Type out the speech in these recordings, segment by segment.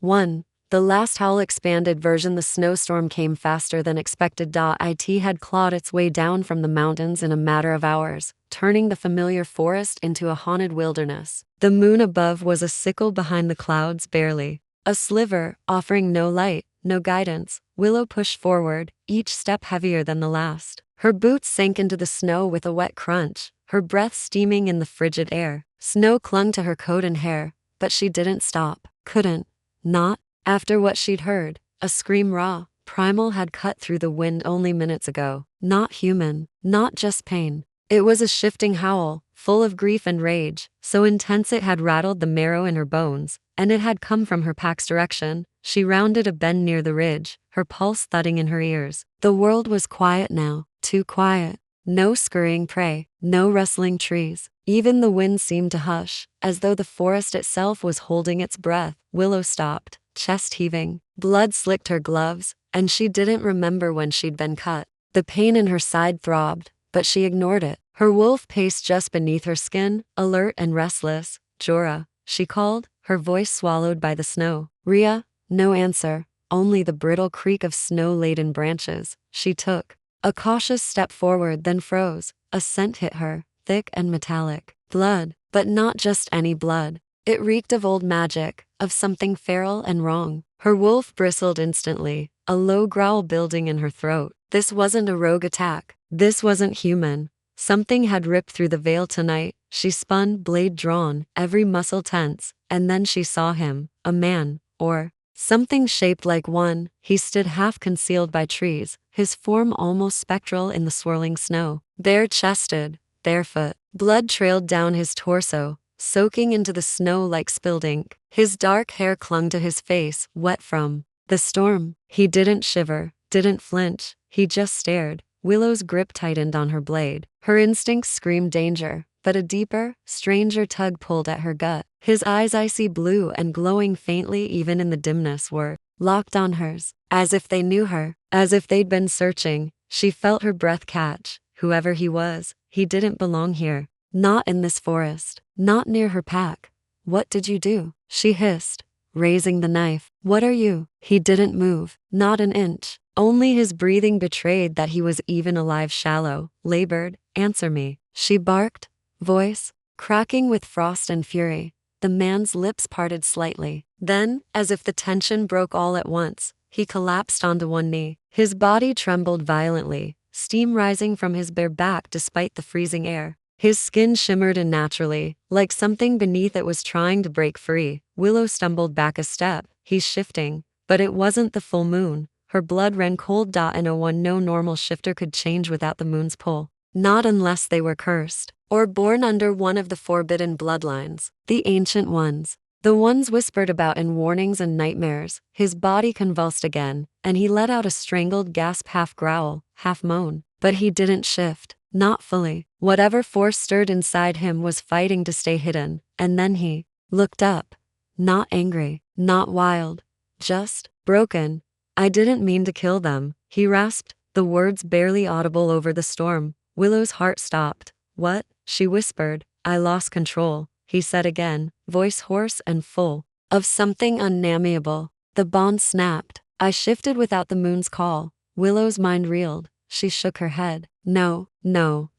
1. The last howl expanded version. The snowstorm came faster than expected. It had clawed its way down from the mountains in a matter of hours, turning the familiar forest into a haunted wilderness. The moon above was a sickle behind the clouds, barely a sliver, offering no light, no guidance. Willow pushed forward, each step heavier than the last. Her boots sank into the snow with a wet crunch, her breath steaming in the frigid air. Snow clung to her coat and hair, but she didn't stop. Couldn't. Not after what she'd heard. A scream raw, primal had cut through the wind only minutes ago. Not human, not just pain. It was a shifting howl, full of grief and rage, so intense it had rattled the marrow in her bones, and it had come from her pack's direction. She rounded a bend near the ridge, her pulse thudding in her ears. The world was quiet now, too quiet. No scurrying prey, no rustling trees. Even the wind seemed to hush, as though the forest itself was holding its breath. Willow stopped, chest heaving. Blood slicked her gloves, and she didn't remember when she'd been cut. The pain in her side throbbed, but she ignored it. Her wolf paced just beneath her skin, alert and restless. Jorah, she called, her voice swallowed by the snow. Rhea, no answer, only the brittle creak of snow-laden branches. She took a cautious step forward, then froze. A scent hit her, thick and metallic. Blood, but not just any blood. It reeked of old magic, of something feral and wrong. Her wolf bristled instantly, a low growl building in her throat. This wasn't a rogue attack. This wasn't human. Something had ripped through the veil tonight. She spun, blade drawn, every muscle tense, and then she saw him, a man, or something shaped like one. He stood half concealed by trees, his form almost spectral in the swirling snow. Bare-chested, barefoot, blood trailed down his torso, soaking into the snow like spilled ink. His dark hair clung to his face, wet from the storm. He didn't shiver, didn't flinch, he just stared. Willow's grip tightened on her blade. Her instincts screamed danger, but a deeper, stranger tug pulled at her gut. His eyes, icy blue and glowing faintly even in the dimness, were locked on hers, as if they knew her, as if they'd been searching. She felt her breath catch. Whoever he was, he didn't belong here. Not in this forest, not near her pack. What did you do? She hissed, raising the knife. What are you? He didn't move, not an inch. Only his breathing betrayed that he was even alive. Shallow, labored. Answer me, she barked, voice cracking with frost and fury. The man's lips parted slightly. Then, as if the tension broke all at once, he collapsed onto one knee. His body trembled violently, steam rising from his bare back despite the freezing air. His skin shimmered unnaturally, like something beneath it was trying to break free. Willow stumbled back a step. He's shifting, but it wasn't the full moon. Her blood ran cold. And no normal shifter could change without the moon's pull. Not unless they were cursed, or born under one of the forbidden bloodlines. The ancient ones. The ones whispered about in warnings and nightmares. His body convulsed again, and he let out a strangled gasp, half growl, half moan. But he didn't shift. Not fully. Whatever force stirred inside him was fighting to stay hidden. And then he looked up. Not angry, not wild. Just broken. I didn't mean to kill them, he rasped, the words barely audible over the storm. Willow's heart stopped. What? She whispered. I lost control, he said again, voice hoarse and full of something unnameable. The bond snapped. I shifted without the moon's call. Willow's mind reeled. She shook her head. No,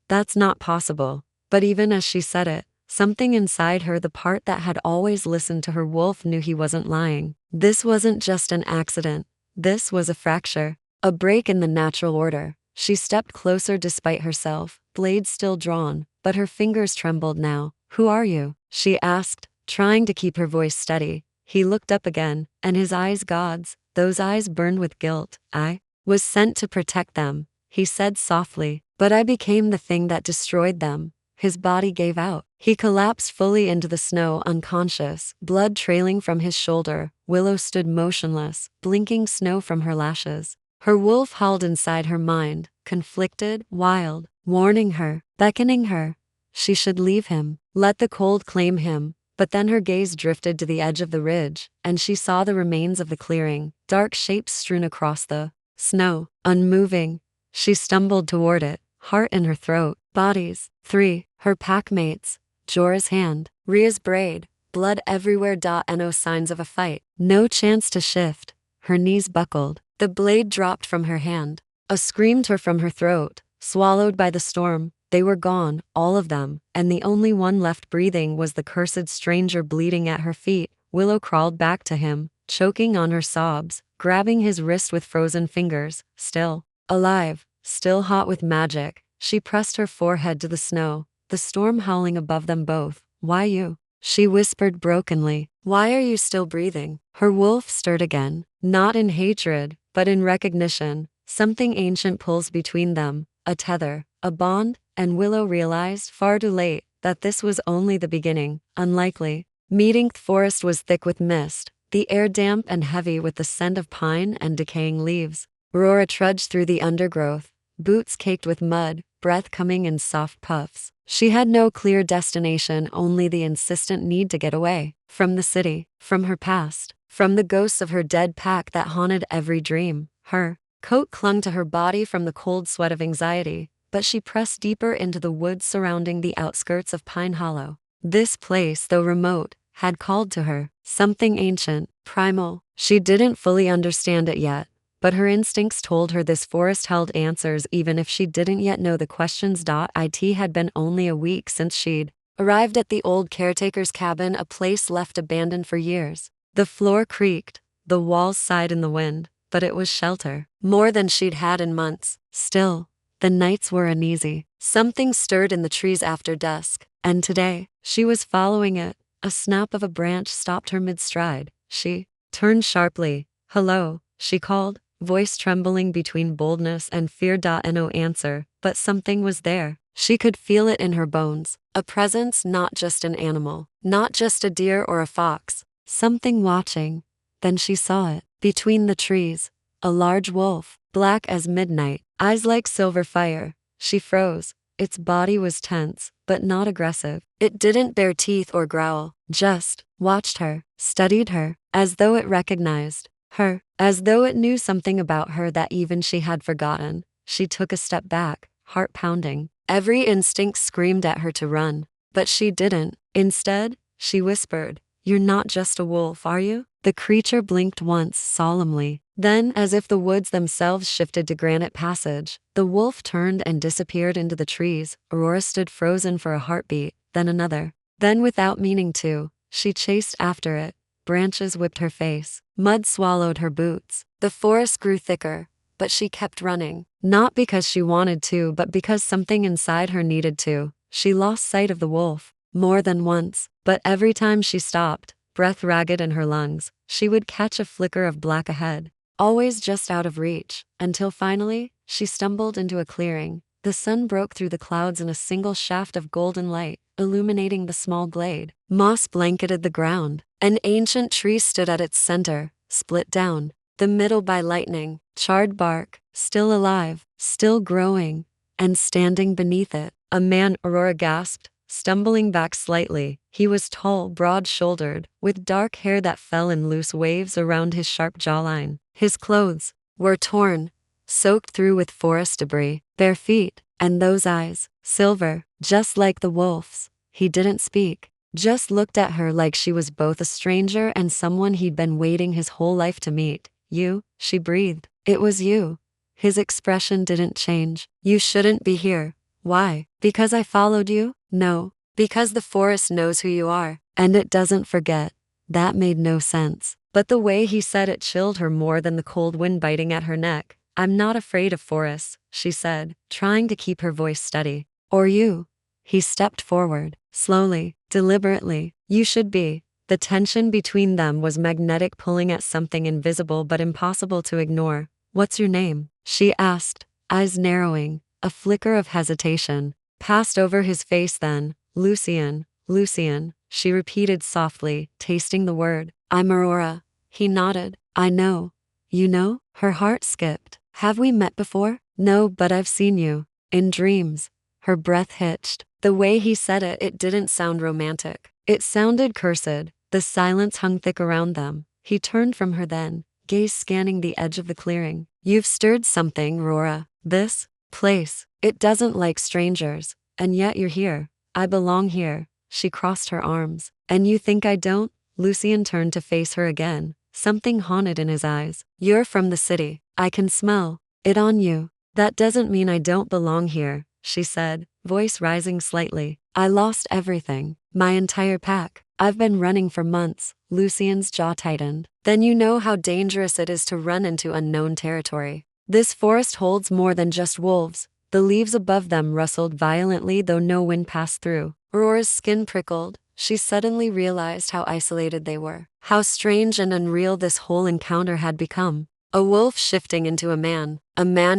that's not possible. But even as she said it, something inside her, the part that had always listened to her wolf, knew he wasn't lying. This wasn't just an accident. This was a fracture, a break in the natural order. She stepped closer despite herself, blade still drawn, but her fingers trembled now. Who are you? She asked, trying to keep her voice steady. He looked up again, and his eyes, gods, those eyes burned with guilt. I was sent to protect them, he said softly, but I became the thing that destroyed them. His body gave out. He collapsed fully into the snow, unconscious, blood trailing from his shoulder. Willow stood motionless, blinking snow from her lashes. Her wolf howled inside her mind, conflicted, wild, warning her, beckoning her. She should leave him, let the cold claim him. But then her gaze drifted to the edge of the ridge, and she saw the remains of the clearing, dark shapes strewn across the snow, unmoving. She stumbled toward it, heart in her throat. Bodies. 3. Her packmates. Jorah's hand. Rhea's braid. blood everywhere. No signs of a fight. No chance to shift. Her knees buckled. The blade dropped from her hand. A scream tore from her throat, swallowed by the storm. They were gone, all of them, and the only one left breathing was the cursed stranger bleeding at her feet. Willow crawled back to him, choking on her sobs, grabbing his wrist with frozen fingers. Still alive, still hot with magic, she pressed her forehead to the snow, the storm howling above them both. Why you? She whispered brokenly. Why are you still breathing? Her wolf stirred again, not in hatred, but in recognition. Something ancient pulls between them, a tether, a bond, and Willow realized, far too late, that this was only the beginning. Unlikely. Meeting forest was thick with mist, the air damp and heavy with the scent of pine and decaying leaves. Aurora trudged through the undergrowth, boots caked with mud, breath coming in soft puffs. She had no clear destination, only the insistent need to get away. From the city, from her past, from the ghosts of her dead pack that haunted every dream. Her coat clung to her body from the cold sweat of anxiety, but she pressed deeper into the woods surrounding the outskirts of Pine Hollow. This place, though remote, had called to her, something ancient, primal. She didn't fully understand it yet, but her instincts told her this forest held answers even if she didn't yet know the questions. It had been only a week since she'd arrived at the old caretaker's cabin, a place left abandoned for years. The floor creaked, the walls sighed in the wind, but it was shelter, more than she'd had in months. Still, the nights were uneasy. Something stirred in the trees after dusk, and today, she was following it. A snap of a branch stopped her mid-stride. She turned sharply. Hello, she called, voice trembling between boldness and fear. No answer, but something was there. She could feel it in her bones. A presence, not just an animal, not just a deer or a fox. Something watching. Then she saw it. Between the trees, a large wolf, black as midnight, eyes like silver fire. She froze. Its body was tense, but not aggressive. It didn't bare teeth or growl, just watched her, studied her, as though it recognized her, as though it knew something about her that even she had forgotten. She took a step back, heart pounding. Every instinct screamed at her to run, but she didn't. Instead, she whispered, "You're not just a wolf, are you?" The creature blinked once solemnly. Then, as if the woods themselves shifted to granite passage, the wolf turned and disappeared into the trees. Aurora stood frozen for a heartbeat, then another. Then, without meaning to, she chased after it. Branches whipped her face. Mud swallowed her boots. The forest grew thicker, but she kept running. Not because she wanted to, but because something inside her needed to. She lost sight of the wolf, more than once, but every time she stopped, breath ragged in her lungs, she would catch a flicker of black ahead, always just out of reach, until finally, she stumbled into a clearing. The sun broke through the clouds in a single shaft of golden light, illuminating the small glade. Moss blanketed the ground. An ancient tree stood at its center, split down the middle by lightning, charred bark, still alive, still growing, and standing beneath it, a man. Aurora gasped, stumbling back slightly. He was tall, broad-shouldered, with dark hair that fell in loose waves around his sharp jawline. His clothes were torn, soaked through with forest debris, bare feet, and those eyes, silver, just like the wolf's. He didn't speak, just looked at her like she was both a stranger and someone he'd been waiting his whole life to meet. "You," she breathed. "It was you." His expression didn't change. "You shouldn't be here." "Why? Because I followed you?" "No. Because the forest knows who you are, and it doesn't forget." That made no sense, but the way he said it chilled her more than the cold wind biting at her neck. "I'm not afraid of forests," she said, trying to keep her voice steady. "Or you." He stepped forward, slowly, deliberately. "You should be." The tension between them was magnetic, pulling at something invisible but impossible to ignore. "What's your name?" she asked, eyes narrowing. A flicker of hesitation passed over his face then. "Lucian, Lucian," she repeated softly, tasting the word. "I'm Aurora." He nodded. "I know." "You know?" Her heart skipped. "Have we met before?" "No, but I've seen you. In dreams." Her breath hitched. The way he said it, it didn't sound romantic. It sounded cursed. The silence hung thick around them. He turned from her then, gaze scanning the edge of the clearing. "You've stirred something, Aurora. This place, it doesn't like strangers. And yet you're here. I belong here." She crossed her arms. And you think I don't? Lucian turned to face her again, something haunted in his eyes. You're from the city. I can smell it on you. That doesn't mean I don't belong here, she said, voice rising slightly. I lost everything. My entire pack. I've been running for months. Lucian's jaw tightened. Then you know how dangerous it is to run into unknown territory. This forest holds more than just wolves. The leaves above them rustled violently though no wind passed through. Aurora's skin prickled. She suddenly realized how isolated they were. How strange and unreal this whole encounter had become. A wolf shifting into a man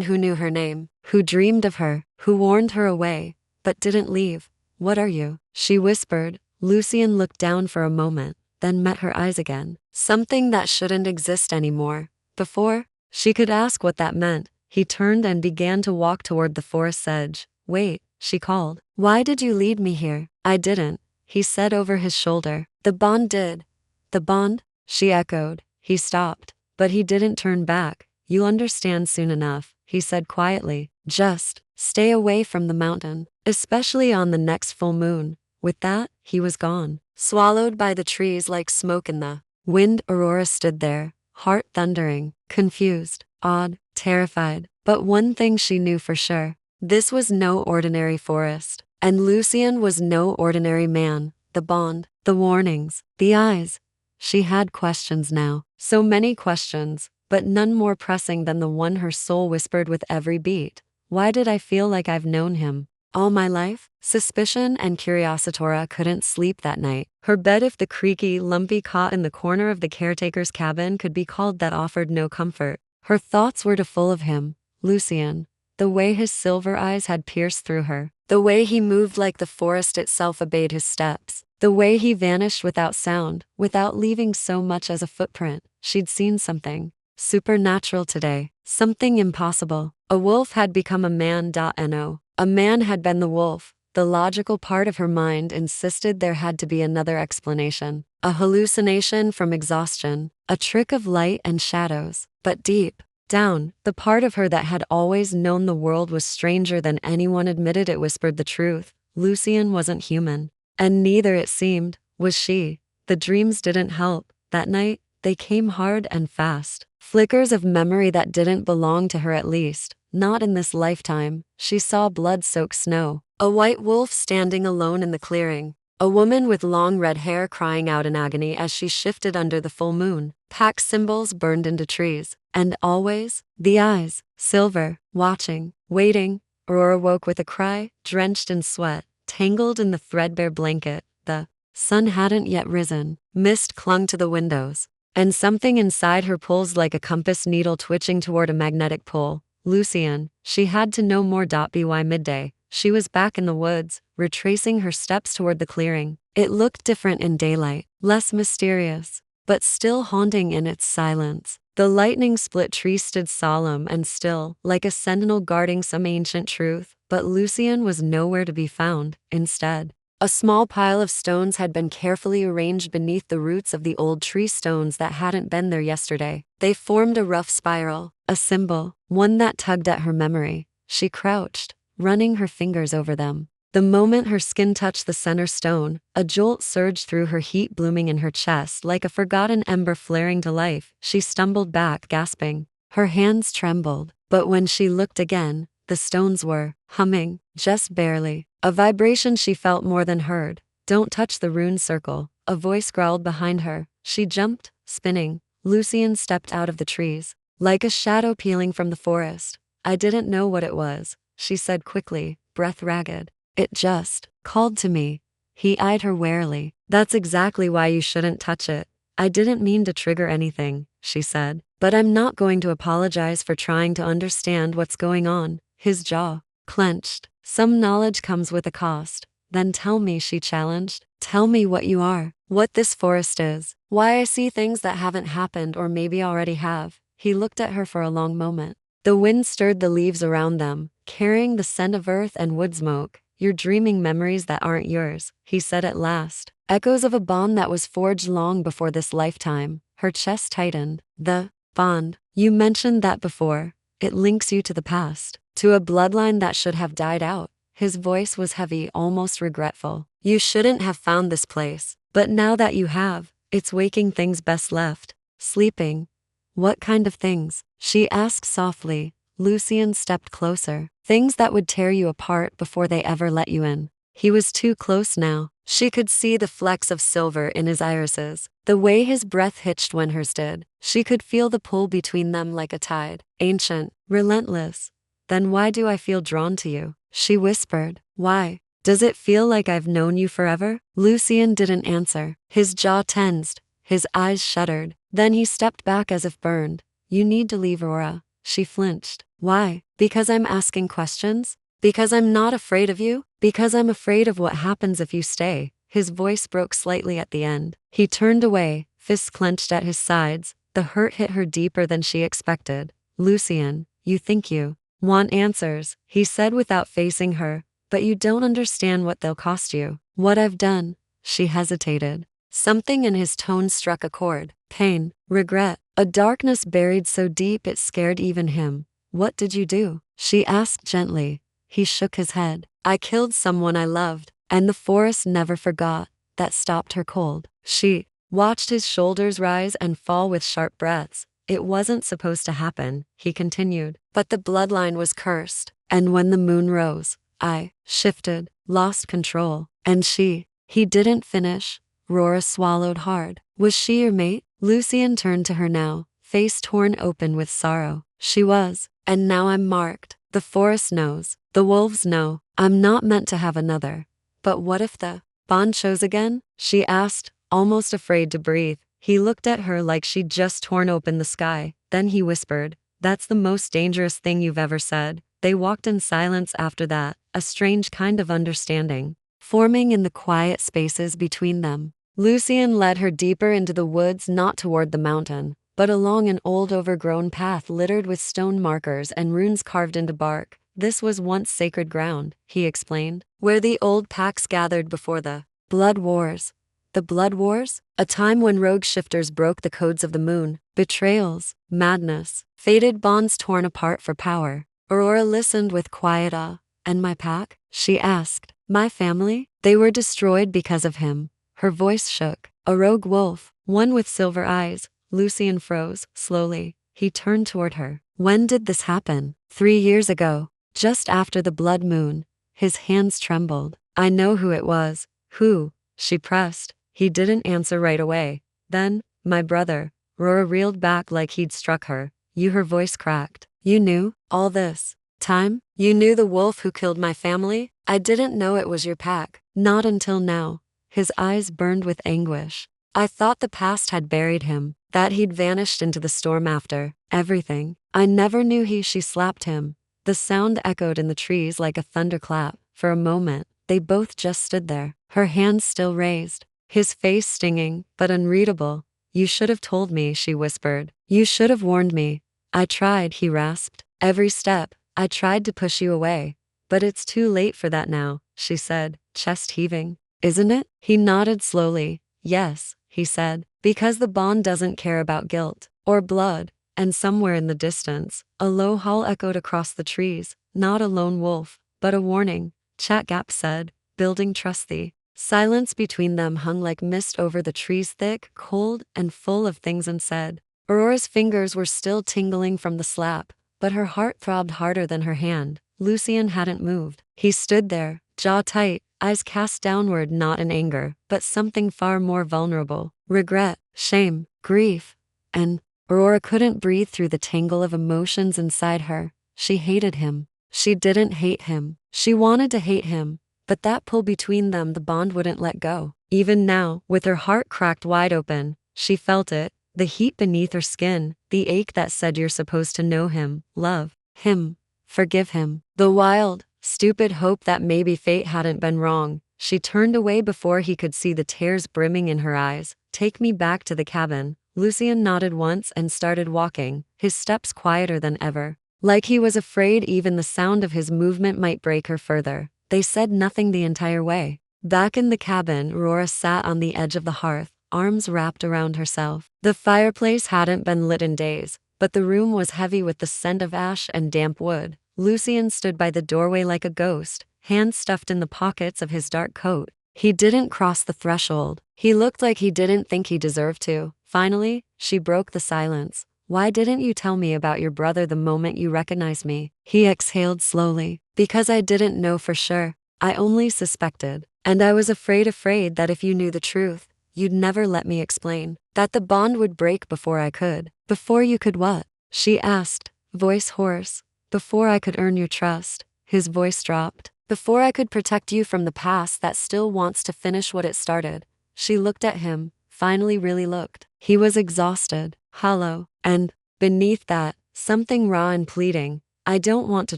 who knew her name, who dreamed of her, who warned her away, but didn't leave. What are you? She whispered. Lucian looked down for a moment, then met her eyes again. Something that shouldn't exist anymore. Before she could ask what that meant, he turned and began to walk toward the forest's edge. Wait, she called. Why did you lead me here? I didn't, he said over his shoulder. The bond did. The bond? She echoed. He stopped, but he didn't turn back. You'll understand soon enough, he said quietly. Just stay away from the mountain, especially on the next full moon. With that, he was gone, swallowed by the trees like smoke in the wind. Aurora stood there, heart thundering, confused, awed, terrified. But one thing she knew for sure. This was no ordinary forest, and Lucian was no ordinary man. The bond, the warnings, the eyes. She had questions now, so many questions, but none more pressing than the one her soul whispered with every beat. Why did I feel like I've known him all my life? Suspicion and curiosity. Aurora couldn't sleep that night. Her bed, if the creaky, lumpy cot in the corner of the caretaker's cabin could be called that, offered no comfort. Her thoughts were too full of him, Lucian. The way his silver eyes had pierced through her. The way he moved like the forest itself obeyed his steps. The way he vanished without sound, without leaving so much as a footprint. She'd seen something supernatural today, something impossible. A wolf had become a man. No. A man had been the wolf. The logical part of her mind insisted there had to be another explanation. A hallucination from exhaustion. A trick of light and shadows. But deep down, the part of her that had always known the world was stranger than anyone admitted it whispered the truth. Lucian wasn't human. And neither, it seemed, was she. The dreams didn't help. That night, they came hard and fast. Flickers of memory that didn't belong to her, at least. Not in this lifetime. She saw blood-soaked snow. A white wolf standing alone in the clearing. A woman with long red hair crying out in agony as she shifted under the full moon. Pack symbols burned into trees. And always, the eyes, silver, watching, waiting. Aurora woke with a cry, drenched in sweat, tangled in the threadbare blanket. The sun hadn't yet risen. Mist clung to the windows. And something inside her pulsed like a compass needle twitching toward a magnetic pole. Lucian, she had to know more. By midday, she was back in the woods, retracing her steps toward the clearing. It looked different in daylight, less mysterious, but still haunting in its silence. The lightning-split tree stood solemn and still, like a sentinel guarding some ancient truth, but Lucian was nowhere to be found. Instead, a small pile of stones had been carefully arranged beneath the roots of the old tree, stones that hadn't been there yesterday. They formed a rough spiral, a symbol, one that tugged at her memory. She crouched, running her fingers over them. The moment her skin touched the center stone, a jolt surged through her, heat blooming in her chest like a forgotten ember flaring to life. She stumbled back, gasping. Her hands trembled, but when she looked again, the stones were humming, just barely. A vibration she felt more than heard. Don't touch the rune circle, a voice growled behind her. She jumped, spinning. Lucian stepped out of the trees, like a shadow peeling from the forest. I didn't know what it was, she said quickly, breath ragged. It just called to me. He eyed her warily. That's exactly why you shouldn't touch it. I didn't mean to trigger anything, she said, but I'm not going to apologize for trying to understand what's going on. His jaw clenched. Some knowledge comes with a cost. Then tell me, she challenged. Tell me what you are, what this forest is, why I see things that haven't happened or maybe already have. He looked at her for a long moment. The wind stirred the leaves around them, carrying the scent of earth and wood smoke. You're dreaming memories that aren't yours, he said at last. Echoes of a bond that was forged long before this lifetime. Her chest tightened. The bond. You mentioned that before. It links you to the past, to a bloodline that should have died out. His voice was heavy, almost regretful. You shouldn't have found this place. But now that you have, it's waking things best left. Sleeping. What kind of things? She asked softly. Lucian stepped closer. Things that would tear you apart before they ever let you in. He was too close now. She could see the flecks of silver in his irises, the way his breath hitched when hers did. She could feel the pull between them like a tide, ancient, relentless. Then why do I feel drawn to you? She whispered. Why? Does it feel like I've known you forever? Lucian didn't answer. His jaw tensed, his eyes shuddered. Then he stepped back as if burned. You need to leave, Aurora. She flinched. Why? Because I'm asking questions? Because I'm not afraid of you? Because I'm afraid of what happens if you stay. His voice broke slightly at the end. He turned away, fists clenched at his sides. The hurt hit her deeper than she expected. Lucian, you think you want answers, he said without facing her, but you don't understand what they'll cost you. What I've done. She hesitated. Something in his tone struck a chord. Pain, regret, a darkness buried so deep it scared even him. What did you do? She asked gently. He shook his head. I killed someone I loved, and the forest never forgot. That stopped her cold. She watched his shoulders rise and fall with sharp breaths. It wasn't supposed to happen, he continued, but the bloodline was cursed, and when the moon rose, I shifted, lost control, and he didn't finish. Aurora swallowed hard. Was she your mate? Lucian turned to her now, face torn open with sorrow. She was, and now I'm marked. The forest knows, the wolves know, I'm not meant to have another. But what if the bond shows again? She asked, almost afraid to breathe. He looked at her like she'd just torn open the sky. Then he whispered, that's the most dangerous thing you've ever said. They walked in silence after that, a strange kind of understanding forming in the quiet spaces between them. Lucian led her deeper into the woods, not toward the mountain, but along an old overgrown path littered with stone markers and runes carved into bark. This was once sacred ground, he explained, where the old packs gathered before the blood wars. The blood wars? A time when rogue shifters broke the codes of the moon. Betrayals, madness, fated bonds torn apart for power. Aurora listened with quiet awe. And my pack? She asked. My family? They were destroyed because of him. Her voice shook. A rogue wolf, one with silver eyes. Lucian froze, slowly. He turned toward her. When did this happen? 3 years ago. Just after the blood moon. His hands trembled. I know who it was. Who? She pressed. He didn't answer right away. Then, my brother. Aurora reeled back like he'd struck her. You, her voice cracked. You knew all this time? You knew the wolf who killed my family? I didn't know it was your pack. Not until now. His eyes burned with anguish. I thought the past had buried him, that he'd vanished into the storm after everything. I never knew she slapped him. The sound echoed in the trees like a thunderclap. For a moment, they both just stood there, her hands still raised, his face stinging, but unreadable. You should have told me, she whispered. You should have warned me. I tried, he rasped. Every step, I tried to push you away. But it's too late for that now, she said, chest heaving. Isn't it? He nodded slowly. Yes, he said, because the bond doesn't care about guilt or blood. And somewhere in the distance, a low howl echoed across the trees, not a lone wolf, but a warning. Chatgap said, building trust thee. Silence between them hung like mist over the trees, thick, cold, and full of things unsaid. Aurora's fingers were still tingling from the slap, but her heart throbbed harder than her hand. Lucian hadn't moved. He stood there, jaw tight, eyes cast downward, not in anger, but something far more vulnerable. Regret, shame, grief, and Aurora couldn't breathe through the tangle of emotions inside her. She hated him. She didn't hate him. She wanted to hate him, but that pull between them, the bond wouldn't let go. Even now, with her heart cracked wide open, she felt it, the heat beneath her skin, the ache that said you're supposed to know him, love him, forgive him. The wild, stupid hope that maybe fate hadn't been wrong. She turned away before he could see the tears brimming in her eyes. Take me back to the cabin. Lucian nodded once and started walking, his steps quieter than ever. Like he was afraid even the sound of his movement might break her further. They said nothing the entire way. Back in the cabin, Aurora sat on the edge of the hearth, arms wrapped around herself. The fireplace hadn't been lit in days, but the room was heavy with the scent of ash and damp wood. Lucian stood by the doorway like a ghost, hands stuffed in the pockets of his dark coat. He didn't cross the threshold. He looked like he didn't think he deserved to. Finally, she broke the silence. Why didn't you tell me about your brother the moment you recognized me? He exhaled slowly. Because I didn't know for sure. I only suspected. And I was afraid that if you knew the truth, you'd never let me explain. That the bond would break before I could. Before you could what? She asked, voice hoarse. Before I could earn your trust. His voice dropped. Before I could protect you from the past that still wants to finish what it started. She looked at him, finally really looked. He was exhausted, hollow, and, beneath that, something raw and pleading. I don't want to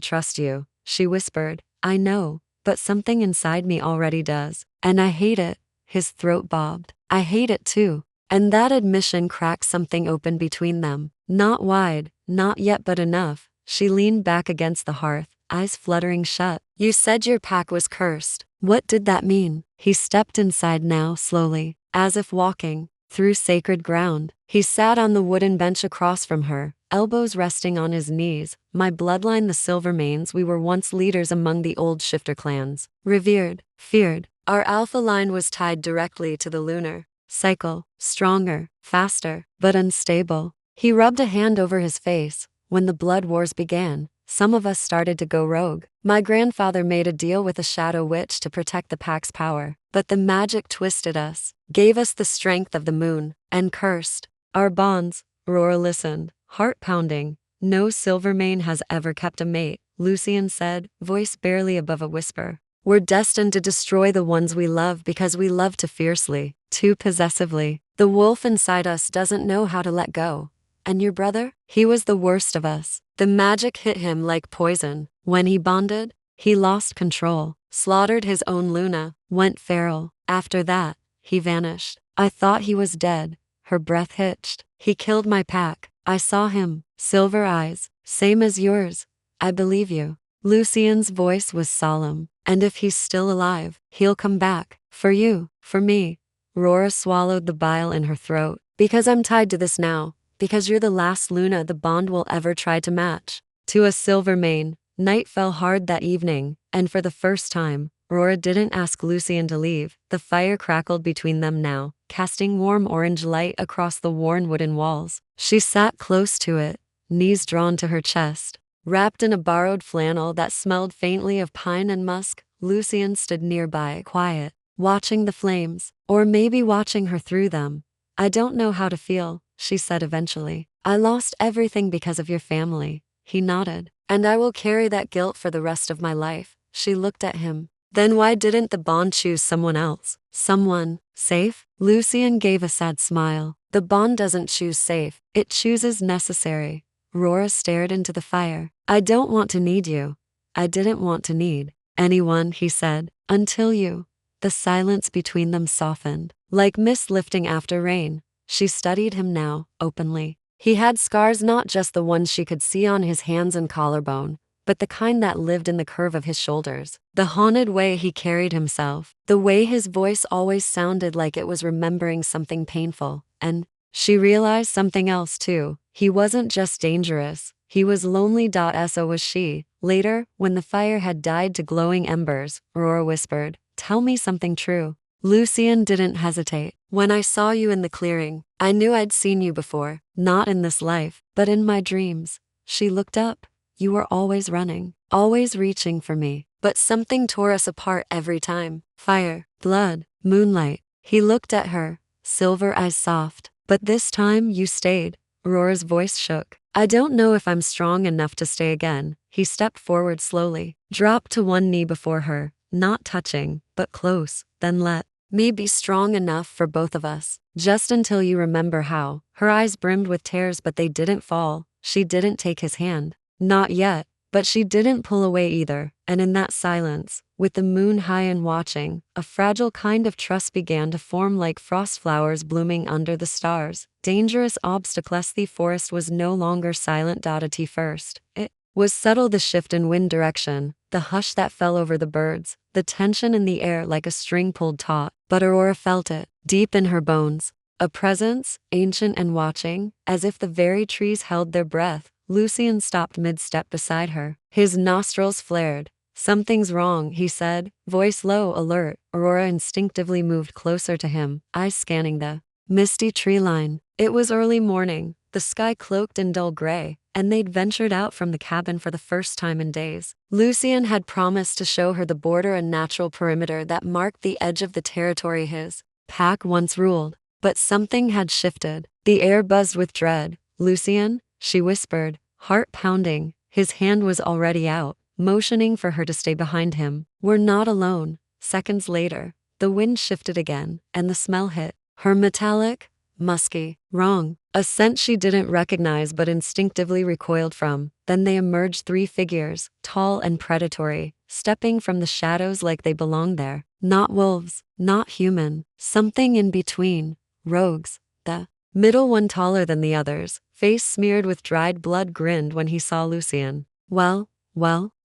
trust you, she whispered. I know, but something inside me already does. And I hate it. His throat bobbed. I hate it too. And that admission cracked something open between them. Not wide, not yet but enough. She leaned back against the hearth, eyes fluttering shut. You said your pack was cursed. What did that mean? He stepped inside now slowly, as if walking through sacred ground. He sat on the wooden bench across from her, elbows resting on his knees. My bloodline, the Silvermanes, we were once leaders among the old shifter clans. Revered, feared. Our alpha line was tied directly to the lunar cycle, stronger, faster, but unstable. He rubbed a hand over his face. When the blood wars began, some of us started to go rogue. My grandfather made a deal with a shadow witch to protect the pack's power, but the magic twisted us, gave us the strength of the moon, and cursed our bonds. Aurora listened, heart pounding. No Silvermane has ever kept a mate, Lucian said, voice barely above a whisper. We're destined to destroy the ones we love because we love too fiercely, too possessively. The wolf inside us doesn't know how to let go. And your brother? He was the worst of us. The magic hit him like poison. When he bonded, he lost control, slaughtered his own Luna, went feral. After that, he vanished. I thought he was dead. Her breath hitched. He killed my pack. I saw him. Silver eyes. Same as yours. I believe you. Lucian's voice was solemn. And if he's still alive, he'll come back. For you. For me. Aurora swallowed the bile in her throat. Because I'm tied to this now. Because you're the last Luna the bond will ever try to match. To a Silvermane, night fell hard that evening, and for the first time, Aurora didn't ask Lucian to leave. The fire crackled between them now, casting warm orange light across the worn wooden walls. She sat close to it, knees drawn to her chest. Wrapped in a borrowed flannel that smelled faintly of pine and musk, Lucian stood nearby, quiet, watching the flames, or maybe watching her through them. I don't know how to feel, she said eventually. I lost everything because of your family. He nodded. And I will carry that guilt for the rest of my life. She looked at him. Then why didn't the bond choose someone else? Someone safe? Lucian gave a sad smile. The bond doesn't choose safe. It chooses necessary. Aurora stared into the fire. I don't want to need you. I didn't want to need anyone, he said, until you. The silence between them softened, like mist lifting after rain. She studied him now, openly. He had scars, not just the ones she could see on his hands and collarbone, but the kind that lived in the curve of his shoulders. The haunted way he carried himself, the way his voice always sounded like it was remembering something painful. And she realized something else too. He wasn't just dangerous, he was lonely. So was she. Later, when the fire had died to glowing embers, Aurora whispered, tell me something true. Lucian didn't hesitate. When I saw you in the clearing, I knew I'd seen you before, not in this life, but in my dreams. She looked up. You were always running, always reaching for me, but something tore us apart every time. Fire, blood, moonlight. He looked at her, silver eyes soft. But this time you stayed. Aurora's voice shook. I don't know if I'm strong enough to stay again. He stepped forward slowly, dropped to one knee before her, not touching, but close, then let me be strong enough for both of us. Just until you remember how. Her eyes brimmed with tears, but they didn't fall. She didn't take his hand. Not yet, but she didn't pull away either. And in that silence, with the moon high and watching, a fragile kind of trust began to form, like frost flowers blooming under the stars. Dangerous obstacles. The forest was no longer silent. At first, it was subtle, the shift in wind direction, the hush that fell over the birds, the tension in the air like a string pulled taut. But Aurora felt it, deep in her bones. A presence, ancient and watching, as if the very trees held their breath. Lucian stopped mid-step beside her. His nostrils flared, Something's wrong, he said, voice low, alert. Aurora instinctively moved closer to him, eyes scanning the misty tree line. It was early morning, the sky cloaked in dull gray, and they'd ventured out from the cabin for the first time in days. Lucian had promised to show her the border and natural perimeter that marked the edge of the territory his pack once ruled. But something had shifted. The air buzzed with dread. Lucian, she whispered, heart pounding. His hand was already out, motioning for her to stay behind him. We're not alone. Seconds later, the wind shifted again, and the smell hit her, metallic, musky, wrong. A scent she didn't recognize but instinctively recoiled from. Then they emerged, three figures, tall and predatory, stepping from the shadows like they belonged there. Not wolves, not human, something in between. Rogues. The middle one, taller than the others, face smeared with dried blood, grinned when he saw Lucian. Well,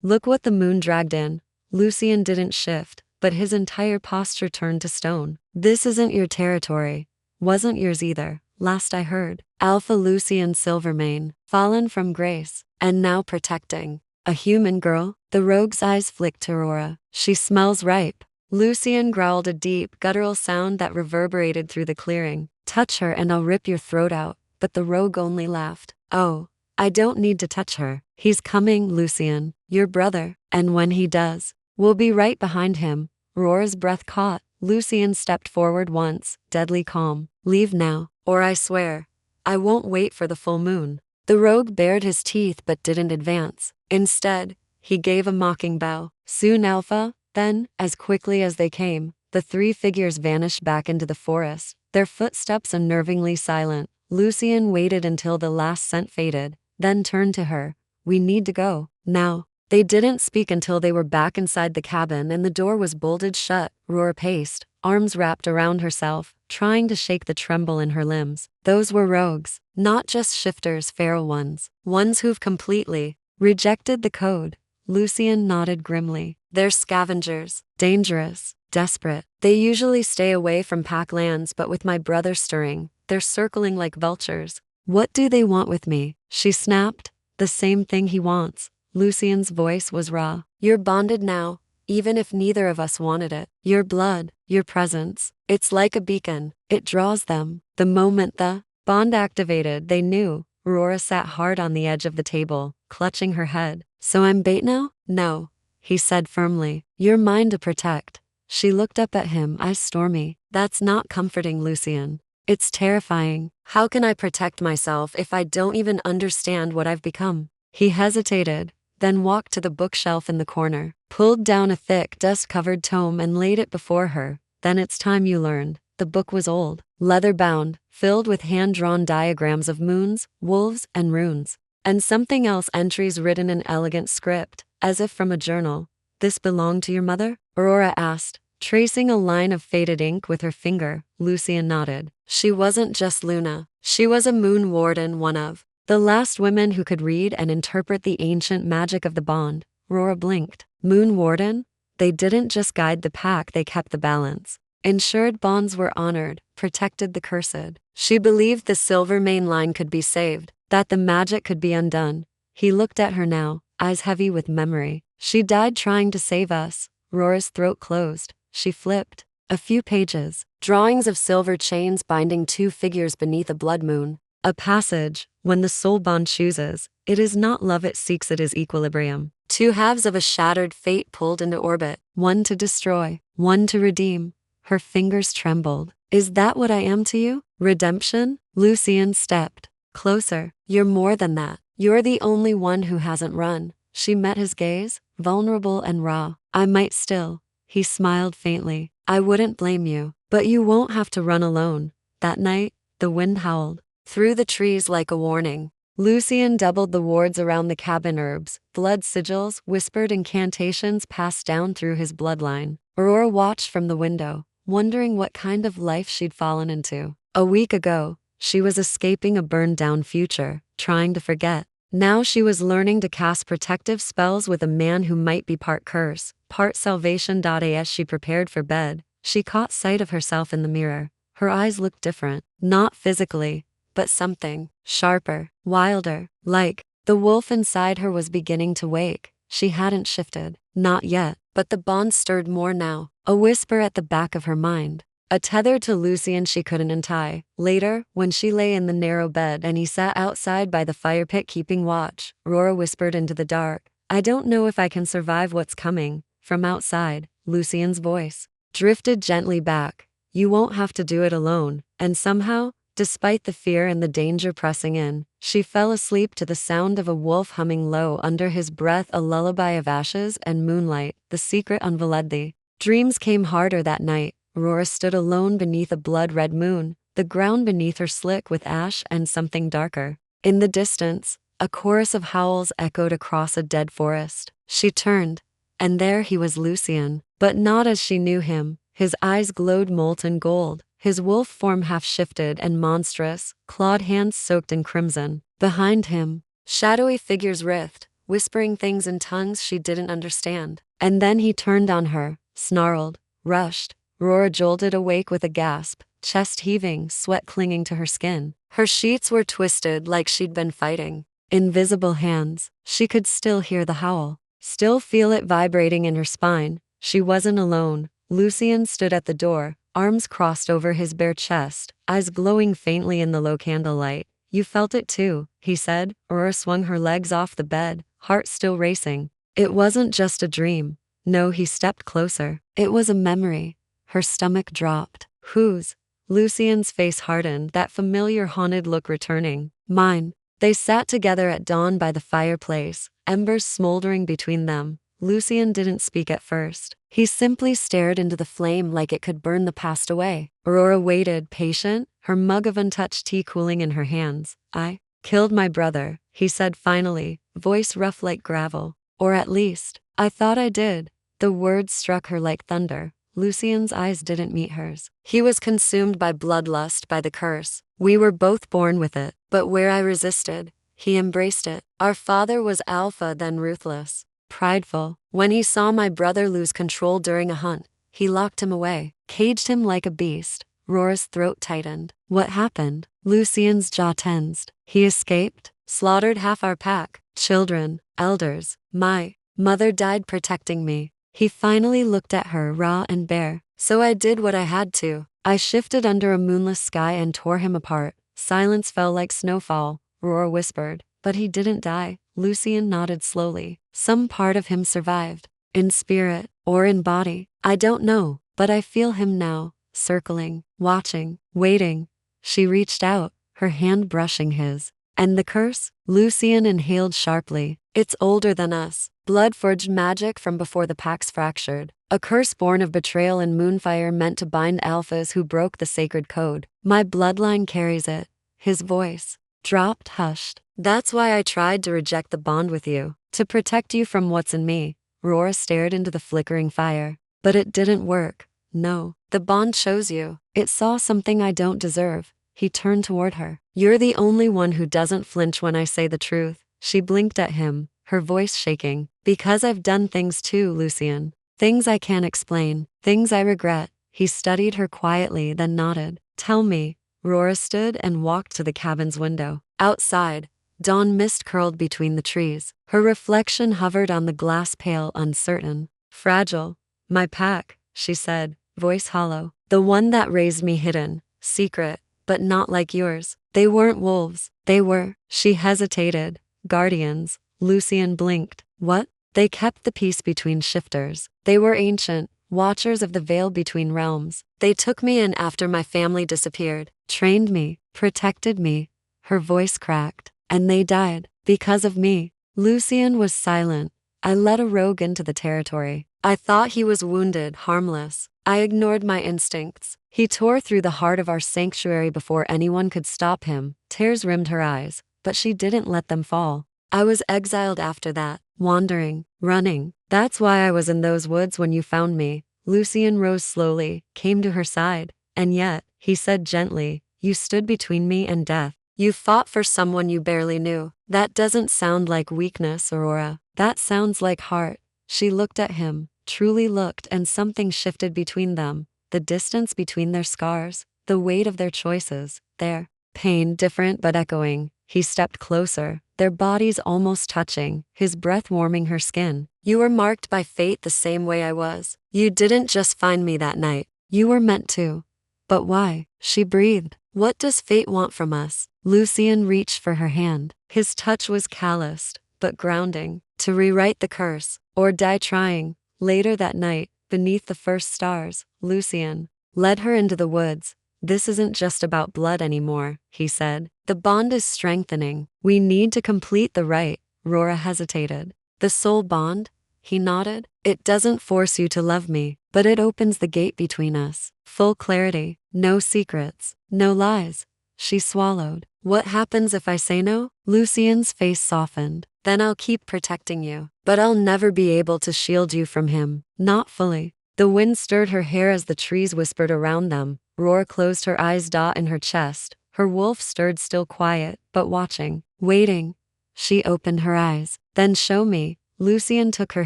look what the moon dragged in. Lucian didn't shift, but his entire posture turned to stone. This isn't your territory. Wasn't yours either, last I heard. Alpha Lucian Silvermane, fallen from grace, and now protecting a human girl. The rogue's eyes flicked to Aurora. She smells ripe. Lucian growled a deep, guttural sound that reverberated through the clearing. Touch her and I'll rip your throat out. But the rogue only laughed. Oh, I don't need to touch her. He's coming, Lucian, your brother, and when he does, we'll be right behind him. Aurora's breath caught. Lucian stepped forward once, deadly calm. Leave now, or I swear, I won't wait for the full moon. The rogue bared his teeth but didn't advance. Instead, he gave a mocking bow. Soon, Alpha. Then, as quickly as they came, the three figures vanished back into the forest, their footsteps unnervingly silent. Lucian waited until the last scent faded, then turned to her. We need to go, now. They didn't speak until they were back inside the cabin and the door was bolted shut. Aurora paced, arms wrapped around herself, trying to shake the tremble in her limbs. Those were rogues, not just shifters, feral ones who've completely rejected the code. Lucian nodded grimly. They're scavengers, dangerous, desperate. They usually stay away from pack lands, but with my brother stirring, they're circling like vultures. What do they want with me? She snapped. The same thing he wants. Lucian's voice was raw. You're bonded now, even if neither of us wanted it. Your blood, your presence, it's like a beacon. It draws them. The moment the bond activated, they knew. Aurora sat hard on the edge of the table, clutching her head. So I'm bait now? No, he said firmly. You're mine to protect. She looked up at him, eyes stormy. That's not comforting, Lucian. It's terrifying. How can I protect myself if I don't even understand what I've become? He hesitated, then walked to the bookshelf in the corner, pulled down a thick, dust-covered tome and laid it before her. Then it's time you learned. The book was old, leather-bound, filled with hand-drawn diagrams of moons, wolves, and runes. And something else, entries written in elegant script, as if from a journal. This belonged to your mother? Aurora asked, tracing a line of faded ink with her finger. Lucian nodded. She wasn't just Luna. She was a moon warden, one of the last women who could read and interpret the ancient magic of the bond. Aurora blinked. Moon warden? They didn't just guide the pack, they kept the balance. Ensured bonds were honored, protected the cursed. She believed the Silvermane line could be saved, that the magic could be undone. He looked at her now, eyes heavy with memory. She died trying to save us. Aurora's throat closed. She flipped a few pages. Drawings of silver chains binding two figures beneath a blood moon. A passage, when the soul bond chooses, it is not love it seeks, it is equilibrium. Two halves of a shattered fate pulled into orbit, one to destroy, one to redeem. Her fingers trembled. Is that what I am to you? Redemption? Lucian stepped closer. You're more than that. You're the only one who hasn't run. She met his gaze, vulnerable and raw. I might still. He smiled faintly. I wouldn't blame you, but you won't have to run alone. That night, the wind howled through the trees like a warning. Lucian doubled the wards around the cabin, herbs, blood sigils, whispered incantations passed down through his bloodline. Aurora watched from the window, wondering what kind of life she'd fallen into. A week ago, she was escaping a burned-down future, trying to forget. Now she was learning to cast protective spells with a man who might be part curse, part salvation. As she prepared for bed, she caught sight of herself in the mirror. Her eyes looked different, not physically, but something sharper, wilder, like the wolf inside her was beginning to wake. She hadn't shifted. Not yet. But the bond stirred more now. A whisper at the back of her mind. A tether to Lucian she couldn't untie. Later, when she lay in the narrow bed and he sat outside by the fire pit keeping watch, Aurora whispered into the dark, "I don't know if I can survive what's coming." From outside, Lucian's voice drifted gently back. "You won't have to do it alone." And somehow, despite the fear and the danger pressing in, she fell asleep to the sound of a wolf humming low under his breath, a lullaby of ashes and moonlight, the secret unveiled. Dreams came harder that night. Aurora stood alone beneath a blood-red moon, the ground beneath her slick with ash and something darker. In the distance, a chorus of howls echoed across a dead forest. She turned, and there he was, Lucian, but not as she knew him. His eyes glowed molten gold, his wolf form half-shifted and monstrous, clawed hands soaked in crimson. Behind him, shadowy figures writhed, whispering things in tongues she didn't understand. And then he turned on her, snarled, rushed. Aurora jolted awake with a gasp, chest heaving, sweat clinging to her skin. Her sheets were twisted like she'd been fighting. Invisible hands. She could still hear the howl, still feel it vibrating in her spine. She wasn't alone. Lucian stood at the door, arms crossed over his bare chest, eyes glowing faintly in the low candlelight. "You felt it too," he said. Aurora swung her legs off the bed, heart still racing. "It wasn't just a dream." No, he stepped closer. "It was a memory." Her stomach dropped. "Whose?" Lucian's face hardened, that familiar haunted look returning. "Mine." They sat together at dawn by the fireplace, embers smoldering between them. Lucian didn't speak at first. He simply stared into the flame like it could burn the past away. Aurora waited, patient, her mug of untouched tea cooling in her hands. "I killed my brother," he said finally, voice rough like gravel. "Or at least, I thought I did." The words struck her like thunder. Lucian's eyes didn't meet hers. He was consumed by bloodlust, by the curse. "We were both born with it. But where I resisted, he embraced it. Our father was alpha, then ruthless, prideful. When he saw my brother lose control during a hunt, he locked him away, caged him like a beast." Aurora's throat tightened. "What happened?" Lucian's jaw tensed. "He escaped, slaughtered half our pack, children, elders. My mother died protecting me." He finally looked at her, raw and bare. "So I did what I had to. I shifted under a moonless sky and tore him apart." Silence fell like snowfall. Aurora whispered, "But he didn't die." Lucian nodded slowly. "Some part of him survived. In spirit, or in body. I don't know, but I feel him now, circling, watching, waiting." She reached out, her hand brushing his. "And the curse?" Lucian inhaled sharply. "It's older than us. Blood-forged magic from before the packs fractured. A curse born of betrayal and moonfire meant to bind alphas who broke the sacred code. My bloodline carries it." His voice dropped, hushed. "That's why I tried to reject the bond with you. To protect you from what's in me." Aurora stared into the flickering fire. "But it didn't work." "No. The bond chose you. It saw something I don't deserve." He turned toward her. "You're the only one who doesn't flinch when I say the truth." She blinked at him, her voice shaking. "Because I've done things too, Lucian. Things I can't explain. Things I regret." He studied her quietly, then nodded. "Tell me." Aurora stood and walked to the cabin's window. Outside, dawn mist curled between the trees. Her reflection hovered on the glass pale, uncertain. "Fragile. My pack," she said, voice hollow. "The one that raised me hidden, secret, but not like yours. They weren't wolves. They were." She hesitated. "Guardians." Lucian blinked. "What?" "They kept the peace between shifters. They were ancient, watchers of the veil between realms. They took me in after my family disappeared, trained me, protected me." Her voice cracked. "And they died. Because of me." Lucian was silent. "I let a rogue into the territory. I thought he was wounded, harmless. I ignored my instincts. He tore through the heart of our sanctuary before anyone could stop him." Tears rimmed her eyes, but she didn't let them fall. "I was exiled after that, wandering, running. That's why I was in those woods when you found me." Lucian rose slowly, came to her side. "And yet," he said gently, "you stood between me and death. You fought for someone you barely knew. That doesn't sound like weakness, Aurora. That sounds like heart." She looked at him, truly looked, and something shifted between them. The distance between their scars, the weight of their choices, their pain different but echoing. He stepped closer, their bodies almost touching, his breath warming her skin. You were marked by fate the same way I was. You didn't just find me that night. You were meant to. But why? She breathed. What does fate want from us? Lucian reached for her hand. His touch was calloused, but grounding. To rewrite the curse, or die trying. Later that night, beneath the first stars, Lucian led her into the woods. This isn't just about blood anymore, he said. The bond is strengthening. We need to complete the rite. Rora hesitated. The soul bond? He nodded. It doesn't force you to love me, but it opens the gate between us. Full clarity, no secrets, no lies. She swallowed. What happens if I say no? Lucian's face softened. Then I'll keep protecting you, but I'll never be able to shield you from him. Not fully. The wind stirred her hair as the trees whispered around them. Rora closed her eyes in her chest. Her wolf stirred still quiet, but watching, waiting. She opened her eyes. Then show me. Lucian took her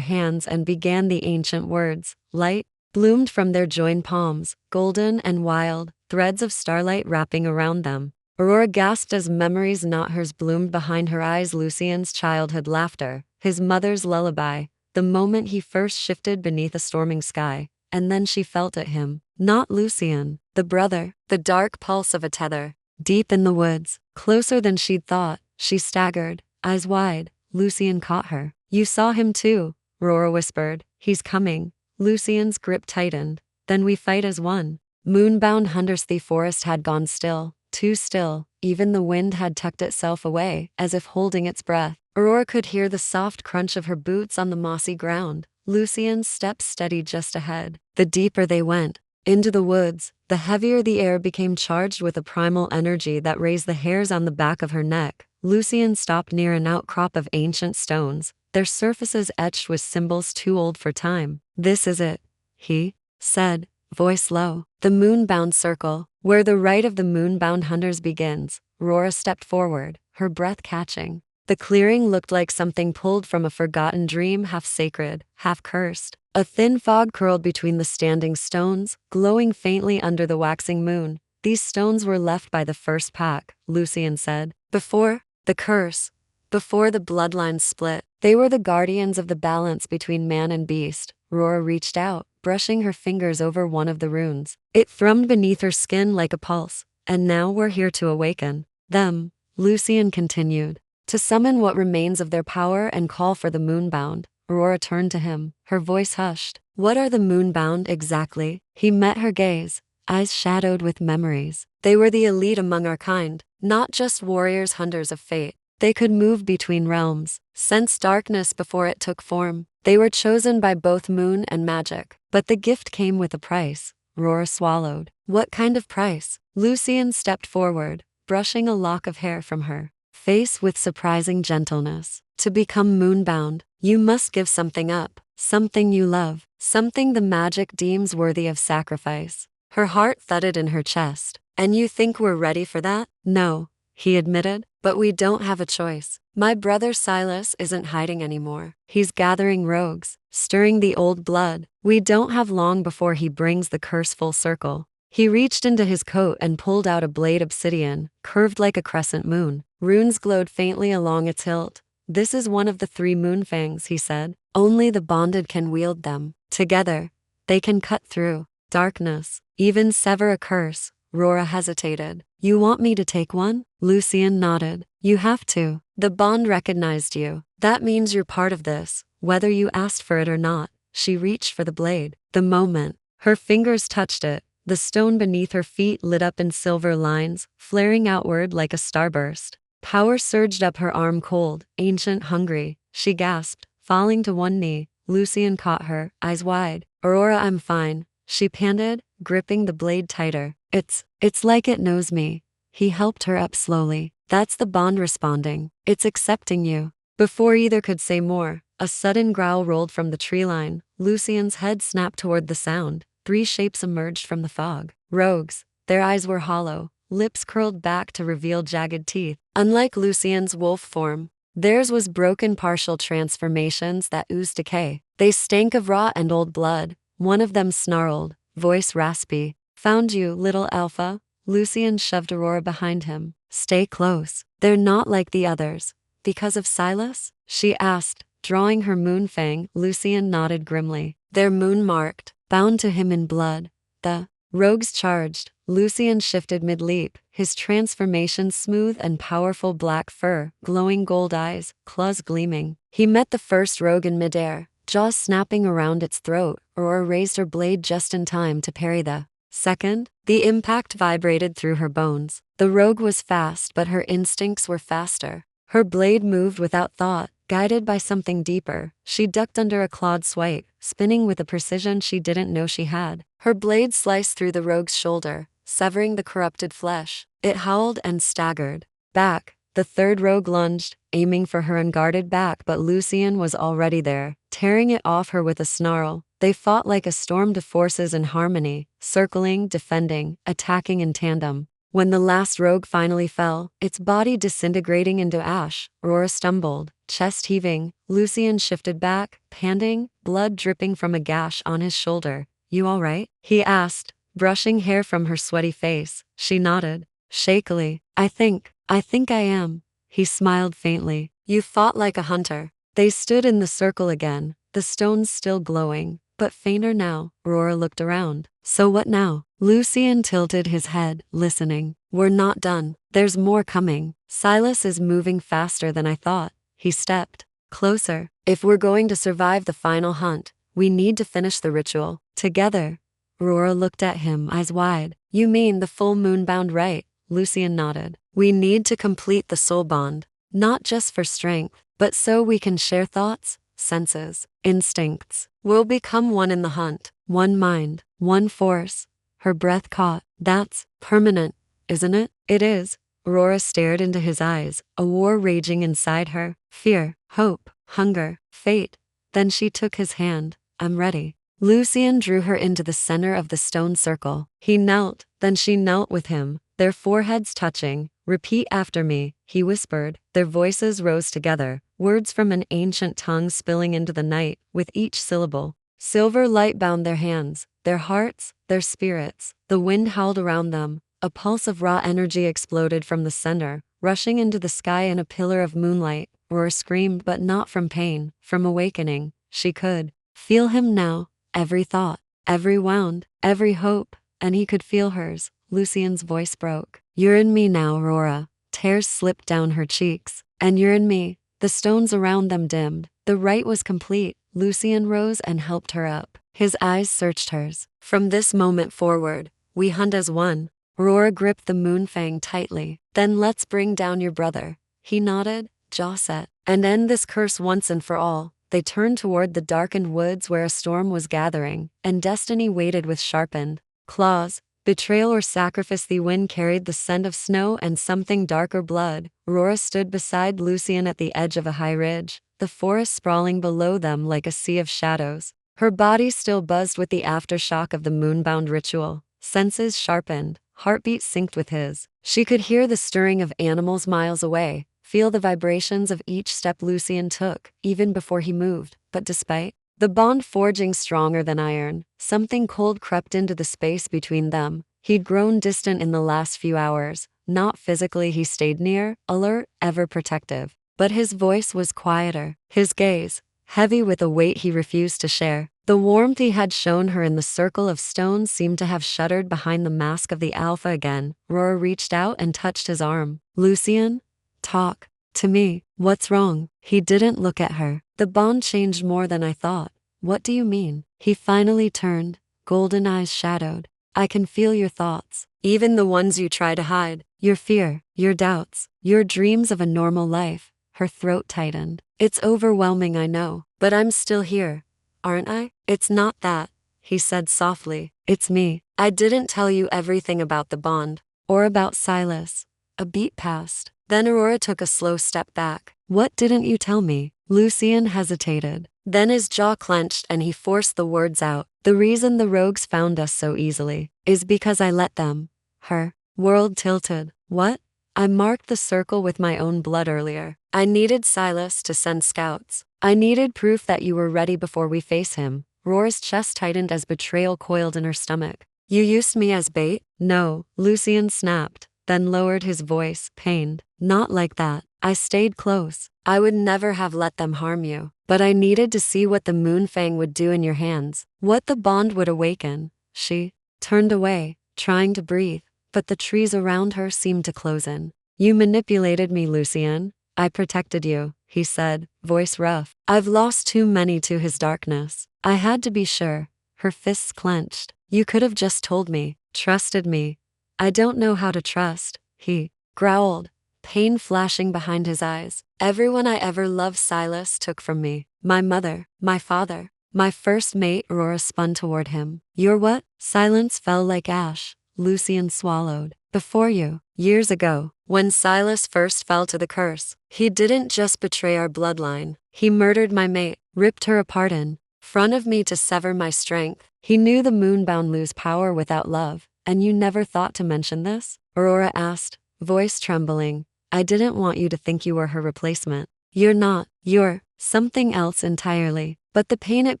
hands and began the ancient words. Light bloomed from their joined palms, golden and wild, threads of starlight wrapping around them. Aurora gasped as memories not hers bloomed behind her eyes. Lucian's childhood laughter, his mother's lullaby, the moment he first shifted beneath a storming sky, and then she felt at him. Not Lucian, the brother, the dark pulse of a tether. Deep in the woods, closer than she'd thought, she staggered, eyes wide. Lucian caught her. You saw him too, Rora whispered. He's coming. Lucian's grip tightened. Then we fight as one. Moonbound hunters. The forest had gone still, too still. Even the wind had tucked itself away, as if holding its breath. Aurora could hear the soft crunch of her boots on the mossy ground. Lucian's steps steadied just ahead. The deeper they went, into the woods, the heavier the air became, charged with a primal energy that raised the hairs on the back of her neck. Lucian stopped near an outcrop of ancient stones, their surfaces etched with symbols too old for time. This is it, he said, voice low. The moonbound circle, where the rite of the moonbound hunters begins. Rora stepped forward, her breath catching. The clearing looked like something pulled from a forgotten dream, half sacred, half cursed. A thin fog curled between the standing stones, glowing faintly under the waxing moon. These stones were left by the first pack, Lucian said. Before the curse, before the bloodlines split, they were the guardians of the balance between man and beast. Rora reached out, brushing her fingers over one of the runes. It thrummed beneath her skin like a pulse. And now we're here to awaken them, Lucian continued. To summon what remains of their power and call for the moonbound. Aurora turned to him, her voice hushed. What are the moonbound exactly? He met her gaze, eyes shadowed with memories. They were the elite among our kind, not just warriors, hunters of fate. They could move between realms, sense darkness before it took form. They were chosen by both moon and magic. But the gift came with a price. Aurora swallowed. What kind of price? Lucian stepped forward, brushing a lock of hair from her face with surprising gentleness. To become moonbound, you must give something up, something you love, something the magic deems worthy of sacrifice. Her heart thudded in her chest. And you think we're ready for that? No, he admitted, but we don't have a choice. My brother Silas isn't hiding anymore. He's gathering rogues, stirring the old blood. We don't have long before he brings the curse full circle. He reached into his coat and pulled out a blade obsidian, curved like a crescent moon. Runes glowed faintly along its hilt. This is one of the 3 moon fangs, he said. Only the bonded can wield them. Together, they can cut through darkness, even sever a curse. Rora hesitated. You want me to take one? Lucian nodded. You have to. The bond recognized you. That means you're part of this, whether you asked for it or not. She reached for the blade. The moment her fingers touched it, the stone beneath her feet lit up in silver lines, flaring outward like a starburst. Power surged up her arm, cold, ancient, hungry. She gasped, falling to one knee. Lucian caught her, eyes wide. Aurora, I'm fine, she panted, gripping the blade tighter. It's like it knows me. He helped her up slowly. That's the bond responding. It's accepting you. Before either could say more, a sudden growl rolled from the tree line. Lucian's head snapped toward the sound. 3 shapes emerged from the fog. Rogues. Their eyes were hollow, lips curled back to reveal jagged teeth. Unlike Lucian's wolf form, theirs was broken partial transformations that oozed decay. They stank of raw and old blood. One of them snarled, voice raspy. Found you, little alpha. Lucian shoved Aurora behind him. Stay close. They're not like the others. because of Silas?" she asked, drawing her moon fang. Lucian nodded grimly. "They're moon-marked, bound to him in blood." The rogues charged. Lucian shifted mid-leap, his transformation smooth and powerful, black fur, glowing gold eyes, claws gleaming. He met the first rogue in midair, jaws snapping around its throat. Aurora raised her blade just in time to parry the second. The impact vibrated through her bones. The rogue was fast, but her instincts were faster. Her blade moved without thought, guided by something deeper. She ducked under a clawed swipe, spinning with a precision she didn't know she had. Her blade sliced through the rogue's shoulder, severing the corrupted flesh. It howled and staggered back. The third rogue lunged, aiming for her unguarded back, but Lucian was already there, tearing it off her with a snarl. They fought like a storm of forces in harmony, circling, defending, attacking in tandem. When the last rogue finally fell, its body disintegrating into ash, Aurora stumbled, chest heaving. Lucian shifted back, panting, blood dripping from a gash on his shoulder. "You all right?" he asked, brushing hair from her sweaty face. She nodded, shakily. I think I am." He smiled faintly. "You fought like a hunter." They stood in the circle again, the stones still glowing, but fainter now. Aurora looked around. "So what now?" Lucian tilted his head, listening. "We're not done. There's more coming. Silas is moving faster than I thought." He stepped closer. "If we're going to survive the final hunt, we need to finish the ritual together." Aurora looked at him, eyes wide. "You mean the full moon-bound rite?" Lucian nodded. "We need to complete the soul bond, not just for strength, but so we can share thoughts, senses, instincts. We'll become one in the hunt, one mind, one force." Her breath caught. "That's permanent, isn't it?" "It is." Aurora stared into his eyes, a war raging inside her. Fear, hope, hunger, fate. Then she took his hand. "I'm ready." Lucian drew her into the center of the stone circle. He knelt, then she knelt with him, their foreheads touching. "Repeat after me," he whispered. Their voices rose together, words from an ancient tongue spilling into the night, with each syllable. Silver light bound their hands, their hearts, their spirits. The wind howled around them. A pulse of raw energy exploded from the center, rushing into the sky in a pillar of moonlight. Aurora screamed, but not from pain, from awakening. She could feel him now, every thought, every wound, every hope, and he could feel hers. Lucian's voice broke. "You're in me now, Aurora." Tears slipped down her cheeks. "And you're in me." The stones around them dimmed. The rite was complete. Lucian rose and helped her up. His eyes searched hers. "From this moment forward, we hunt as one." Aurora gripped the moonfang tightly. "Then let's bring down your brother." He nodded, jaw set. "And end this curse once and for all." They turned toward the darkened woods where a storm was gathering, and destiny waited with sharpened claws. Betrayal or sacrifice, the wind carried the scent of snow and something darker blood. Aurora stood beside Lucian at the edge of a high ridge, the forest sprawling below them like a sea of shadows. Her body still buzzed with the aftershock of the moonbound ritual. Senses sharpened, heartbeat synced with his. She could hear the stirring of animals miles away, feel the vibrations of each step Lucian took, even before he moved. But despite the bond forging stronger than iron, something cold crept into the space between them. He'd grown distant in the last few hours. Not physically, he stayed near, alert, ever protective. But his voice was quieter, his gaze heavy with a weight he refused to share. The warmth he had shown her in the circle of stones seemed to have shuddered behind the mask of the alpha again. Aurora reached out and touched his arm. "Lucian, talk to me. What's wrong?" He didn't look at her. "The bond changed more than I thought." "What do you mean?" He finally turned, golden eyes shadowed. "I can feel your thoughts, even the ones you try to hide. Your fear, your doubts, your dreams of a normal life." Her throat tightened. "It's overwhelming, I know, but I'm still here, aren't I?" "It's not that," he said softly. "It's me. I didn't tell you everything about the bond, or about Silas." A beat passed. Then Aurora took a slow step back. "What didn't you tell me?" Lucian hesitated. Then his jaw clenched and he forced the words out. "The reason the rogues found us so easily is because I let them." Her world tilted. "What?" "I marked the circle with my own blood earlier. I needed Silas to send scouts. I needed proof that you were ready before we face him." Aurora's chest tightened as betrayal coiled in her stomach. "You used me as bait?" "No," Lucian snapped, then lowered his voice, pained. Not like that. I stayed close. I would never have let them harm you. But I needed to see what the moonfang would do in your hands, what the bond would awaken. She turned away, trying to breathe, but the trees around her seemed to close in. You manipulated me, Lucien. I protected you, he said, voice rough. I've lost too many to his darkness. I had to be sure. Her fists clenched. You could have just told me, trusted me. I don't know how to trust, he growled, pain flashing behind his eyes. Everyone I ever loved Silas took from me. My mother, my father, my first mate. Aurora spun toward him. You're what? Silence fell like ash. Lucien swallowed. Before you, years ago, when Silas first fell to the curse, he didn't just betray our bloodline. He murdered my mate, ripped her apart in front of me to sever my strength. He knew the moonbound lose power without love. And you never thought to mention this? Aurora asked, voice trembling. I didn't want you to think you were her replacement. You're not. You're something else entirely. But the pain, it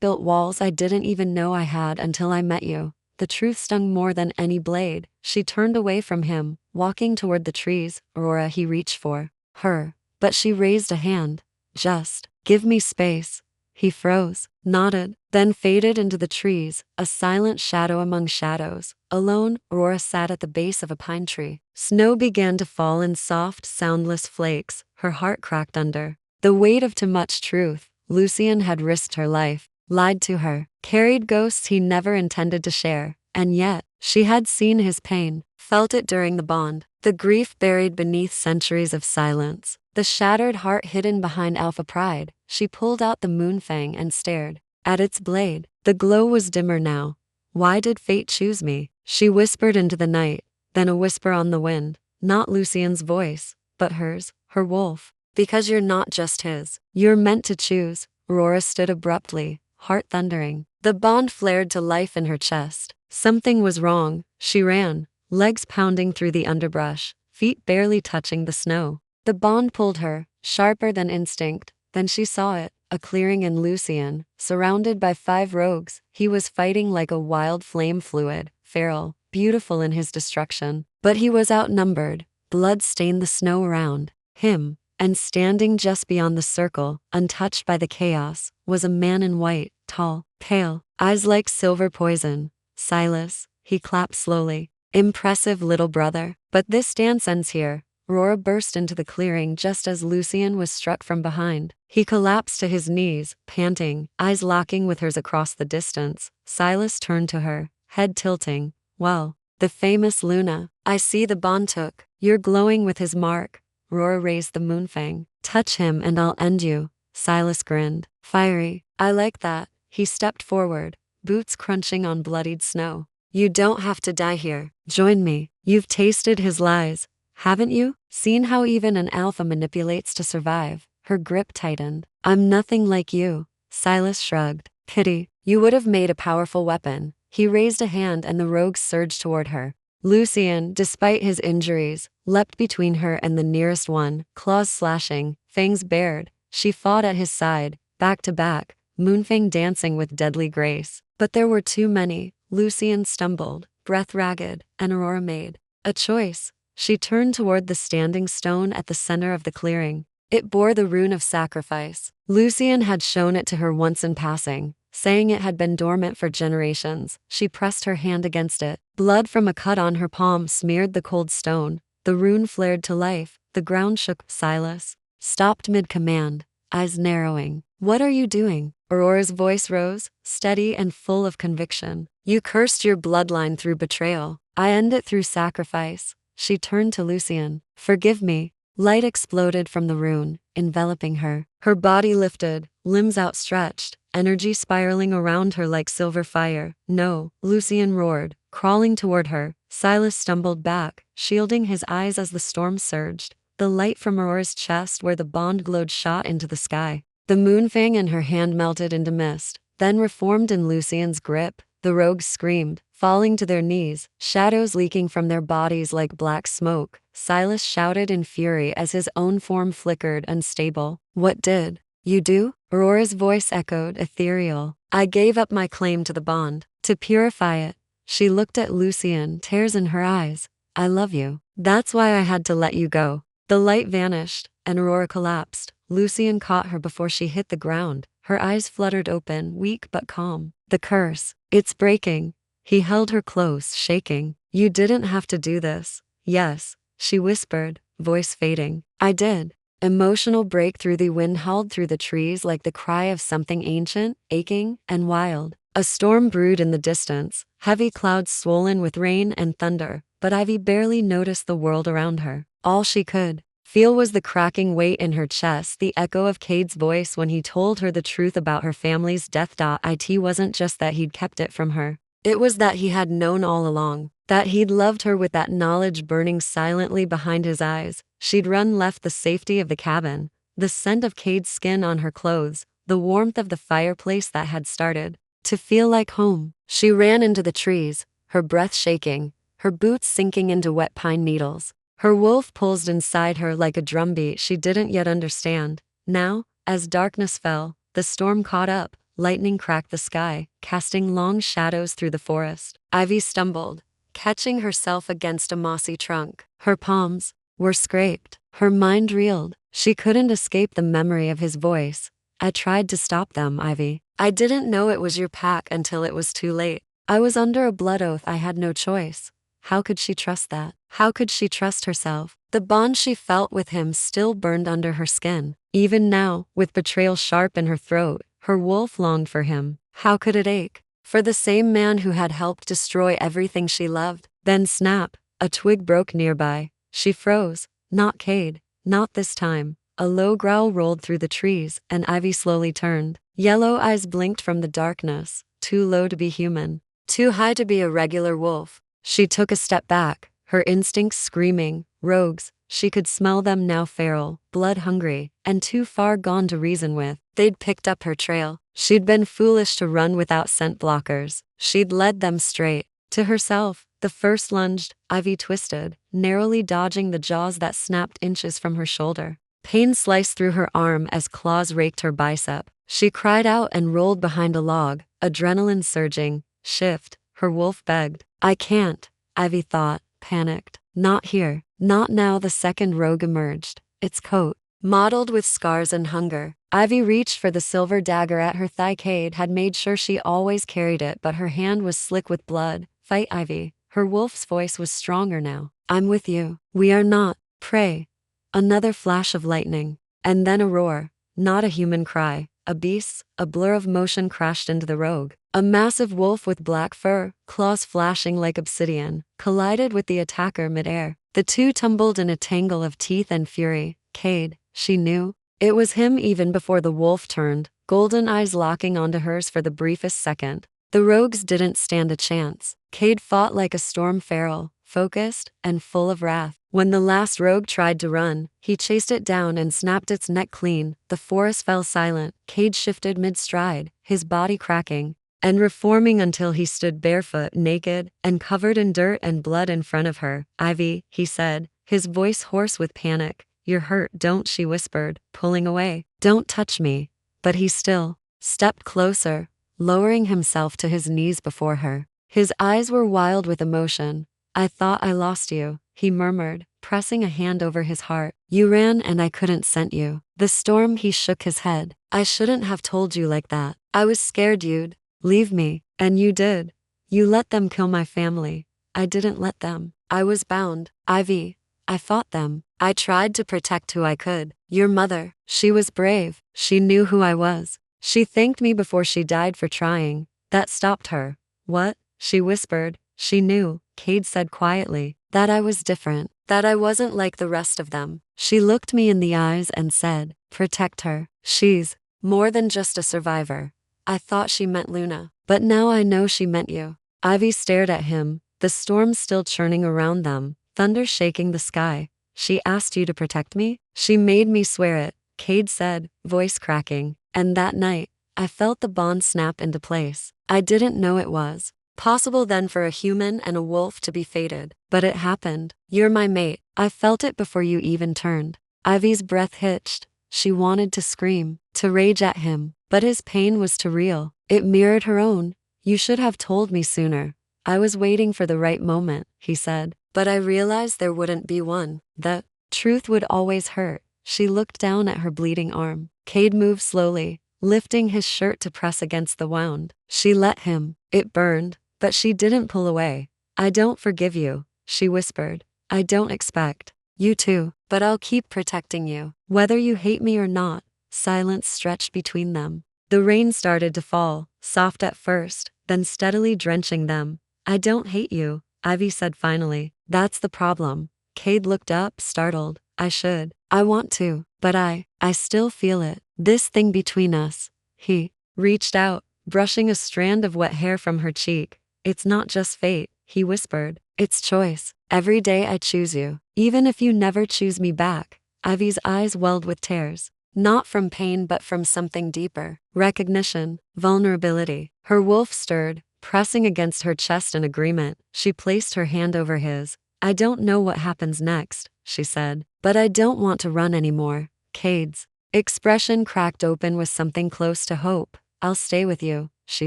built walls I didn't even know I had until I met you. The truth stung more than any blade. She turned away from him, walking toward the trees. Aurora, he reached for her, but she raised a hand. Just give me space. He froze, nodded, then faded into the trees, a silent shadow among shadows. Alone, Aurora sat at the base of a pine tree. Snow began to fall in soft, soundless flakes. Her heart cracked under the weight of too much truth. Lucien had risked her life, lied to her, carried ghosts he never intended to share, and yet, she had seen his pain, felt it during the bond, the grief buried beneath centuries of silence, the shattered heart hidden behind alpha pride. She pulled out the moonfang and stared at its blade. The glow was dimmer now. Why did fate choose me? She whispered into the night, then a whisper on the wind, not Lucien's voice, but hers, her wolf. Because you're not just his. You're meant to choose. Aurora stood abruptly, heart thundering. The bond flared to life in her chest. Something was wrong. She ran, legs pounding through the underbrush, feet barely touching the snow. The bond pulled her, sharper than instinct. Then she saw it, a clearing in Lucien, surrounded by 5 rogues. He was fighting like a wild flame fluid, feral, beautiful in his destruction. But he was outnumbered. Blood stained the snow around him. And standing just beyond the circle, untouched by the chaos, was a man in white, tall, pale, eyes like silver poison. Silas, he clapped slowly. Impressive little brother. But this dance ends here. Aurora burst into the clearing just as Lucien was struck from behind. He collapsed to his knees, panting, eyes locking with hers across the distance. Silas turned to her, head tilting. Well, the famous Luna. I see the bond took. You're glowing with his mark. Aurora raised the moonfang. Touch him and I'll end you. Silas grinned. Fiery. I like that. He stepped forward, boots crunching on bloodied snow. You don't have to die here. Join me. You've tasted his lies, haven't you? Seen how even an alpha manipulates to survive. Her grip tightened. I'm nothing like you. Silas shrugged. Pity. You would have made a powerful weapon. He raised a hand and the rogues surged toward her. Lucien, despite his injuries, leapt between her and the nearest one, claws slashing, fangs bared. She fought at his side, back to back, moonfang dancing with deadly grace. But there were too many. Lucien stumbled, breath ragged, and Aurora made a choice. She turned toward the standing stone at the center of the clearing. It bore the rune of sacrifice. Lucien had shown it to her once in passing, saying it had been dormant for generations. She pressed her hand against it. Blood from a cut on her palm smeared the cold stone. The rune flared to life. The ground shook. Silas stopped mid-command, eyes narrowing. What are you doing? Aurora's voice rose, steady and full of conviction. You cursed your bloodline through betrayal. I end it through sacrifice. She turned to Lucien. Forgive me. Light exploded from the rune, enveloping her. Her body lifted, limbs outstretched, energy spiraling around her like silver fire. No, Lucien roared, crawling toward her. Silas stumbled back, shielding his eyes as the storm surged. The light from Aurora's chest where the bond glowed shot into the sky. The moonfang in her hand melted into mist, then reformed in Lucien's grip. The rogues screamed, falling to their knees, shadows leaking from their bodies like black smoke. Silas shouted in fury as his own form flickered unstable. What did you do? Aurora's voice echoed, ethereal. I gave up my claim to the bond, to purify it. She looked at Lucien, tears in her eyes. I love you. That's why I had to let you go. The light vanished, and Aurora collapsed. Lucian caught her before she hit the ground. Her eyes fluttered open, weak but calm. The curse. It's breaking. He held her close, shaking. You didn't have to do this. Yes, she whispered, voice fading. I did. Emotional breakthrough. The wind howled through the trees like the cry of something ancient, aching, and wild. A storm brewed in the distance, heavy clouds swollen with rain and thunder, but Ivy barely noticed the world around her. All she could feel was the cracking weight in her chest, the echo of Cade's voice when he told her the truth about her family's death. It wasn't just that he'd kept it from her. It was that he had known all along, that he'd loved her with that knowledge burning silently behind his eyes. She'd left the safety of the cabin, the scent of Cade's skin on her clothes, the warmth of the fireplace that had started to feel like home. She ran into the trees, her breath shaking, her boots sinking into wet pine needles. Her wolf pulsed inside her like a drumbeat she didn't yet understand. Now, as darkness fell, the storm caught up, lightning cracked the sky, casting long shadows through the forest. Ivy stumbled, catching herself against a mossy trunk. Her palms were scraped. Her mind reeled. She couldn't escape the memory of his voice. I tried to stop them, Ivy. I didn't know it was your pack until it was too late. I was under a blood oath. I had no choice. How could she trust that? How could she trust herself? The bond she felt with him still burned under her skin. Even now, with betrayal sharp in her throat, her wolf longed for him. How could it ache? For the same man who had helped destroy everything she loved. Then snap, a twig broke nearby. She froze. Not Cade. Not this time. A low growl rolled through the trees, and Ivy slowly turned. Yellow eyes blinked from the darkness, too low to be human, too high to be a regular wolf. She took a step back, her instincts screaming, rogues. She could smell them now, feral, blood-hungry, and too far gone to reason with. They'd picked up her trail. She'd been foolish to run without scent blockers. She'd led them straight to herself. The first lunged, Ivy twisted, narrowly dodging the jaws that snapped inches from her shoulder. Pain sliced through her arm as claws raked her bicep. She cried out and rolled behind a log, adrenaline surging. Shift, her wolf begged. I can't, Ivy thought, panicked. Not here. Not now. The second rogue emerged, its coat mottled with scars and hunger. Ivy reached for the silver dagger at her thigh. Cade had made sure she always carried it, but her hand was slick with blood. Fight, Ivy. Her wolf's voice was stronger now. I'm with you. We are not prey. Another flash of lightning, and then a roar. Not a human cry. A beast's, a blur of motion crashed into the rogue. A massive wolf with black fur, claws flashing like obsidian, collided with the attacker midair. The two tumbled in a tangle of teeth and fury. Cade, she knew. It was him even before the wolf turned, golden eyes locking onto hers for the briefest second. The rogues didn't stand a chance. Cade fought like a storm feral, focused and full of wrath. When the last rogue tried to run, he chased it down and snapped its neck clean. The forest fell silent. Cade shifted mid-stride, his body cracking and reforming until he stood barefoot, naked, and covered in dirt and blood in front of her. Ivy, he said, his voice hoarse with panic. You're hurt, don't? She whispered, pulling away. Don't touch me. But he still stepped closer, lowering himself to his knees before her. His eyes were wild with emotion. I thought I lost you, he murmured, pressing a hand over his heart. You ran and I couldn't scent you. The storm. He shook his head. I shouldn't have told you like that. I was scared you'd leave me. And you did. You let them kill my family. I didn't let them. I was bound. Ivy. I fought them. I tried to protect who I could. Your mother. She was brave. She knew who I was. She thanked me before she died for trying. That stopped her. What? She whispered. She knew, Cade said quietly, that I was different, that I wasn't like the rest of them. She looked me in the eyes and said, protect her. She's more than just a survivor. I thought she meant Luna, but now I know she meant you. Ivy stared at him, the storm still churning around them, thunder shaking the sky. She asked you to protect me? She made me swear it, Cade said, voice cracking. And that night, I felt the bond snap into place. I didn't know it was possible then for a human and a wolf to be fated, but it happened. You're my mate. I felt it before you even turned. Ivy's breath hitched. She wanted to scream, to rage at him, but his pain was too real. It mirrored her own. You should have told me sooner. I was waiting for the right moment, he said, but I realized there wouldn't be one. The Truth would always hurt. She looked down at her bleeding arm. Cade moved slowly, lifting his shirt to press against the wound. She let him. It burned, but she didn't pull away. I don't forgive you, she whispered. I don't expect you to, but I'll keep protecting you. Whether you hate me or not. Silence stretched between them. The rain started to fall, soft at first, then steadily drenching them. I don't hate you, Ivy said finally. That's the problem. Cade looked up, startled. I want to, but I still feel it. This thing between us. He reached out, brushing a strand of wet hair from her cheek. It's not just fate, he whispered. It's choice. Every day I choose you, even if you never choose me back. Ivy's eyes welled with tears. Not from pain but from something deeper. Recognition, vulnerability. Her wolf stirred, pressing against her chest in agreement. She placed her hand over his. I don't know what happens next, she said, but I don't want to run anymore. Cade's expression cracked open with something close to hope. I'll stay with you, she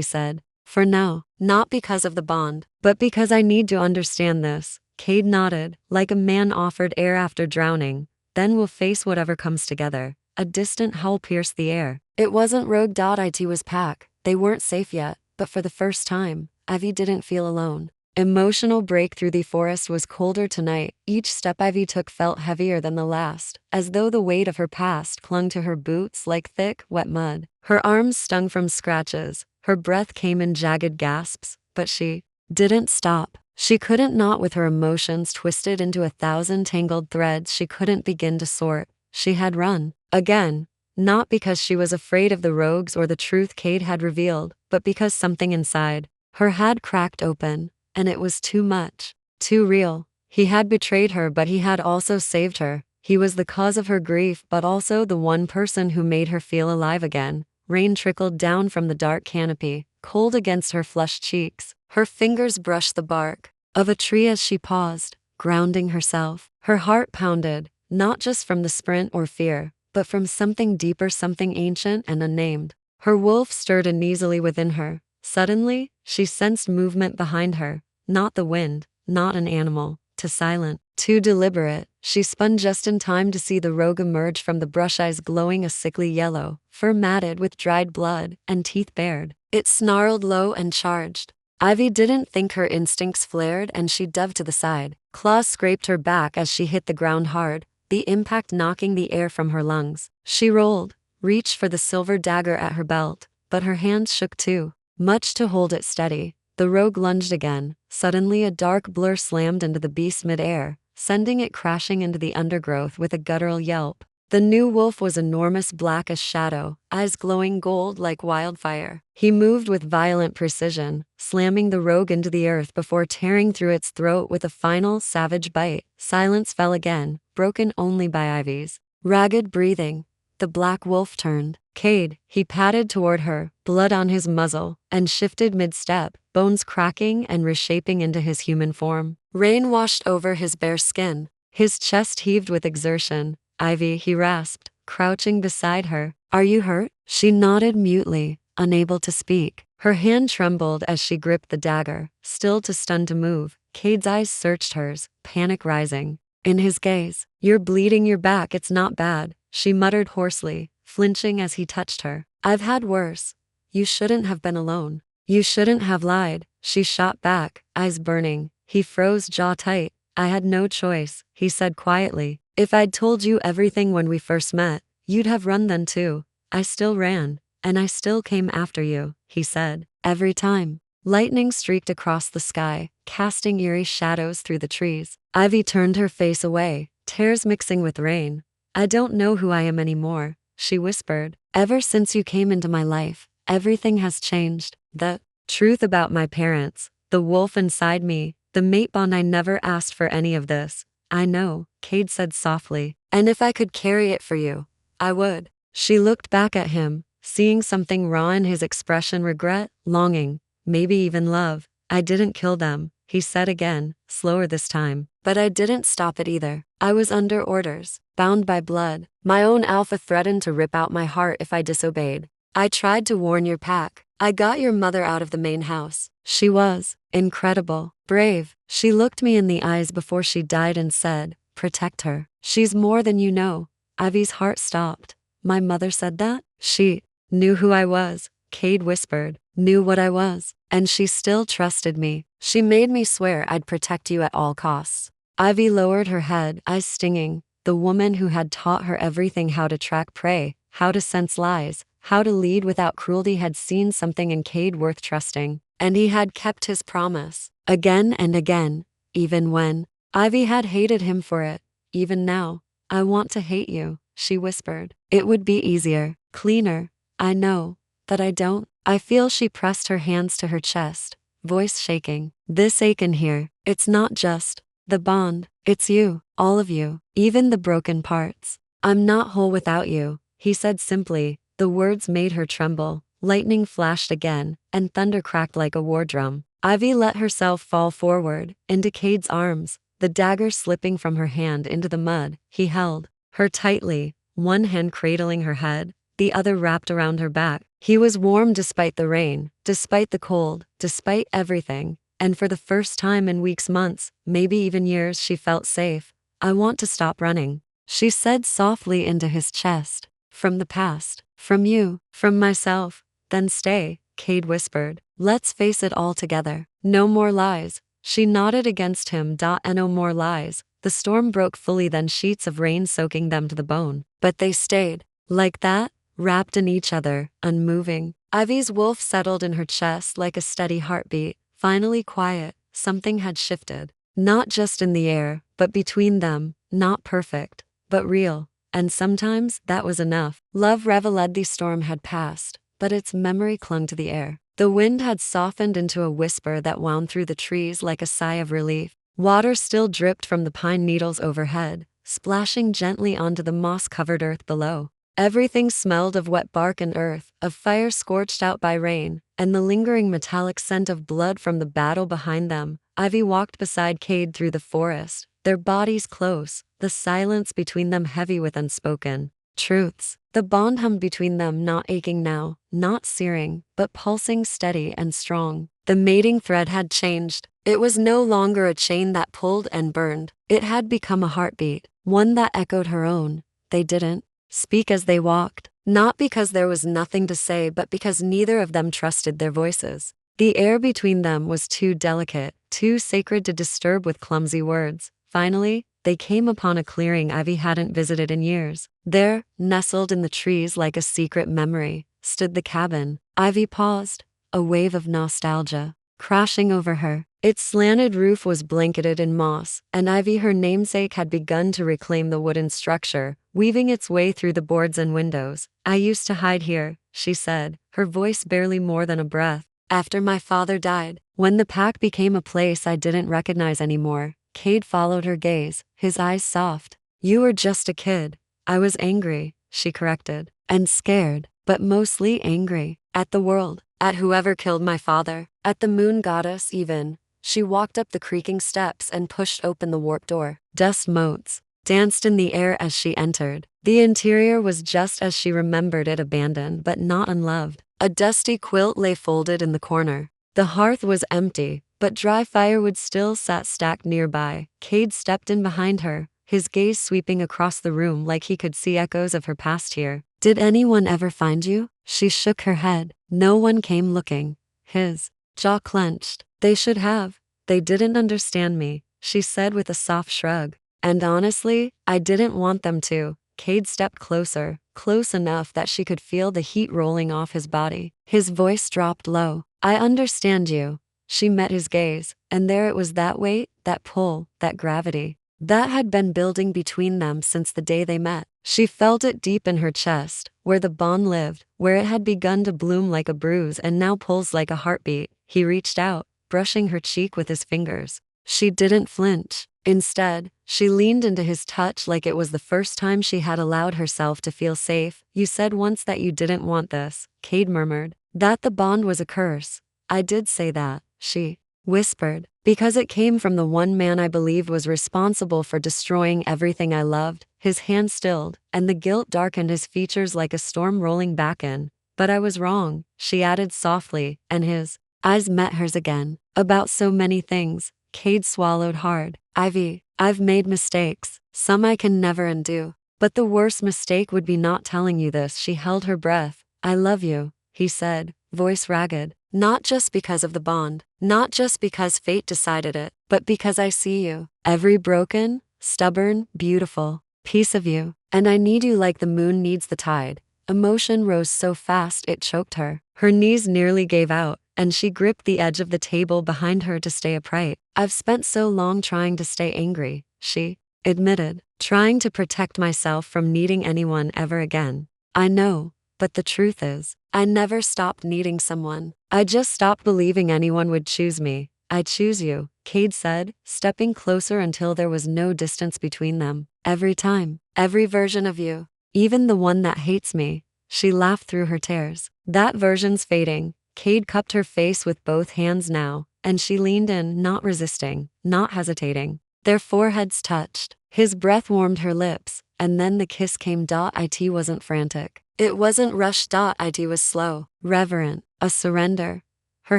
said. For now, not because of the bond, but because I need to understand this. Cade nodded, like a man offered air after drowning. Then we'll face whatever comes together. A distant howl pierced the air. It wasn't Rogue. It was Pack. They weren't safe yet, but for the first time, Ivy didn't feel alone. Emotional break through the forest was colder tonight. Each step Ivy took felt heavier than the last, as though the weight of her past clung to her boots like thick, wet mud. Her arms stung from scratches. Her breath came in jagged gasps, but she didn't stop. She couldn't, not with her emotions twisted into 1,000 tangled threads she couldn't begin to sort. She had run. Again. Not because she was afraid of the rogues or the truth Cade had revealed, but because something inside her had cracked open. And it was too much. Too real. He had betrayed her, but he had also saved her. He was the cause of her grief, but also the one person who made her feel alive again. Rain trickled down from the dark canopy, cold against her flushed cheeks. Her fingers brushed the bark of a tree as she paused, grounding herself. Her heart pounded, not just from the sprint or fear, but from something deeper, something ancient and unnamed. Her wolf stirred uneasily within her. Suddenly, she sensed movement behind her. Not the wind, not an animal. Too silent, too deliberate. She spun just in time to see the rogue emerge from the brush, eyes glowing a sickly yellow, fur matted with dried blood, and teeth bared. It snarled low and charged. Ivy didn't think. Her instincts flared and she dove to the side. Claws scraped her back as she hit the ground hard, the impact knocking the air from her lungs. She rolled, reached for the silver dagger at her belt, but her hands shook too much to hold it steady. The rogue lunged again. Suddenly a dark blur slammed into the beast mid-air, sending it crashing into the undergrowth with a guttural yelp. The new wolf was enormous, black as shadow, eyes glowing gold like wildfire. He moved with violent precision, slamming the rogue into the earth before tearing through its throat with a final, savage bite. Silence fell again, broken only by Ivy's ragged breathing. The black wolf turned. Cade, he padded toward her, blood on his muzzle, and shifted mid-step, bones cracking and reshaping into his human form. Rain washed over his bare skin. His chest heaved with exertion. Ivy, he rasped, crouching beside her. Are you hurt? She nodded mutely, unable to speak. Her hand trembled as she gripped the dagger, still too stunned to move. Cade's eyes searched hers, panic rising in his gaze. You're bleeding your back, it's not bad, she muttered hoarsely, flinching as he touched her. I've had worse. You shouldn't have been alone. You shouldn't have lied, she shot back, eyes burning. He froze, jaw tight. I had no choice, he said quietly. If I'd told you everything when we first met, you'd have run then too. I still ran, and I still came after you, he said. Every time. Lightning streaked across the sky, casting eerie shadows through the trees. Ivy turned her face away, tears mixing with rain. I don't know who I am anymore, she whispered. Ever since you came into my life, everything has changed. The truth about my parents, the wolf inside me, the mate bond. I never asked for any of this. I know, Cade said softly. And if I could carry it for you, I would. She looked back at him, seeing something raw in his expression, regret, longing, maybe even love. I didn't kill them, he said again, slower this time. But I didn't stop it either. I was under orders, bound by blood. My own alpha threatened to rip out my heart if I disobeyed. I tried to warn your pack. I got your mother out of the main house. She was incredible, brave. She looked me in the eyes before she died and said, Protect her. She's more than you know. Ivy's heart stopped. My mother said that? She knew who I was, Cade whispered, knew what I was, and she still trusted me. She made me swear I'd protect you at all costs. Ivy lowered her head, eyes stinging. The woman who had taught her everything, how to track prey, how to sense lies, how to lead without cruelty, had seen something in Cade worth trusting. And he had kept his promise. Again and again, even when Ivy had hated him for it. Even now. I want to hate you, she whispered. It would be easier, cleaner. I know, but I don't. I feel. She pressed her hands to her chest, voice shaking. This ache in here, it's not just the bond, it's you, all of you, even the broken parts. I'm not whole without you, he said simply. The words made her tremble. Lightning flashed again, and thunder cracked like a war drum. Ivy let herself fall forward, into Cade's arms, the dagger slipping from her hand into the mud. He held her tightly, one hand cradling her head, the other wrapped around her back. He was warm despite the rain, despite the cold, despite everything, and for the first time in weeks, months, maybe even years, she felt safe. I want to stop running, she said softly into his chest. From the past, from you, from myself. Then stay, Cade whispered. Let's face it all together. No more lies. She nodded against him. And no more lies. The storm broke fully, then sheets of rain soaking them to the bone. But they stayed. Like that, wrapped in each other, unmoving. Ivy's wolf settled in her chest like a steady heartbeat, finally quiet. Something had shifted. Not just in the air, but between them. Not perfect, but real. And sometimes that was enough. Love reveled. The storm had passed, but its memory clung to the air. The wind had softened into a whisper that wound through the trees like a sigh of relief. Water still dripped from the pine needles overhead, splashing gently onto the moss-covered earth below. Everything smelled of wet bark and earth, of fire scorched out by rain, and the lingering metallic scent of blood from the battle behind them. Ivy walked beside Cade through the forest, their bodies close, the silence between them heavy with unspoken truths. The bond hummed between them, not aching now, not searing, but pulsing steady and strong. The mating thread had changed. It was no longer a chain that pulled and burned. It had become a heartbeat, one that echoed her own. They didn't speak as they walked, not because there was nothing to say, but because neither of them trusted their voices. The air between them was too delicate, too sacred to disturb with clumsy words. Finally, they came upon a clearing Ivy hadn't visited in years. There, nestled in the trees like a secret memory, stood the cabin. Ivy paused, a wave of nostalgia crashing over her. Its slanted roof was blanketed in moss, and Ivy, her namesake, had begun to reclaim the wooden structure, weaving its way through the boards and windows. I used to hide here, she said, her voice barely more than a breath. After my father died, when the pack became a place I didn't recognize anymore. Cade followed her gaze, his eyes soft. You were just a kid. I was angry, she corrected, and scared, but mostly angry. At the world, at whoever killed my father, at the moon goddess even. She walked up the creaking steps and pushed open the warped door. Dust motes danced in the air as she entered. The interior was just as she remembered it, abandoned but not unloved. A dusty quilt lay folded in the corner. The hearth was empty, but dry firewood still sat stacked nearby. Cade stepped in behind her, his gaze sweeping across the room like he could see echoes of her past here. Did anyone ever find you? She shook her head. No one came looking. His jaw clenched. They should have. They didn't understand me, she said with a soft shrug. And honestly, I didn't want them to. Cade stepped closer, close enough that she could feel the heat rolling off his body. His voice dropped low. I understand you. She met his gaze, and there it was, that weight, that pull, that gravity. That had been building between them since the day they met. She felt it deep in her chest, where the bond lived, where it had begun to bloom like a bruise and now pulls like a heartbeat. He reached out, brushing her cheek with his fingers. She didn't flinch. Instead, she leaned into his touch like it was the first time she had allowed herself to feel safe. You said once that you didn't want this, Cade murmured. That the bond was a curse. I did say that, she whispered, because it came from the one man I believed was responsible for destroying everything I loved. His hand stilled, and the guilt darkened his features like a storm rolling back in. But I was wrong, she added softly, and his eyes met hers again. About so many things. Cade swallowed hard. Ivy, I've made mistakes, some I can never undo. But the worst mistake would be not telling you this. She held her breath. I love you, he said, voice ragged. Not just because of the bond, not just because fate decided it, but because I see you. Every broken, stubborn, beautiful piece of you. And I need you like the moon needs the tide. Emotion rose so fast it choked her. Her knees nearly gave out, and she gripped the edge of the table behind her to stay upright. I've spent so long trying to stay angry, she admitted, trying to protect myself from needing anyone ever again. I know, but the truth is, I never stopped needing someone. I just stopped believing anyone would choose me. I choose you, Cade said, stepping closer until there was no distance between them. Every time, every version of you, even the one that hates me. She laughed through her tears. That version's fading. Cade cupped her face with both hands now, and she leaned in, not resisting, not hesitating. Their foreheads touched. His breath warmed her lips, and then the kiss came. It wasn't frantic. It wasn't rushed. It was slow, reverent, a surrender. Her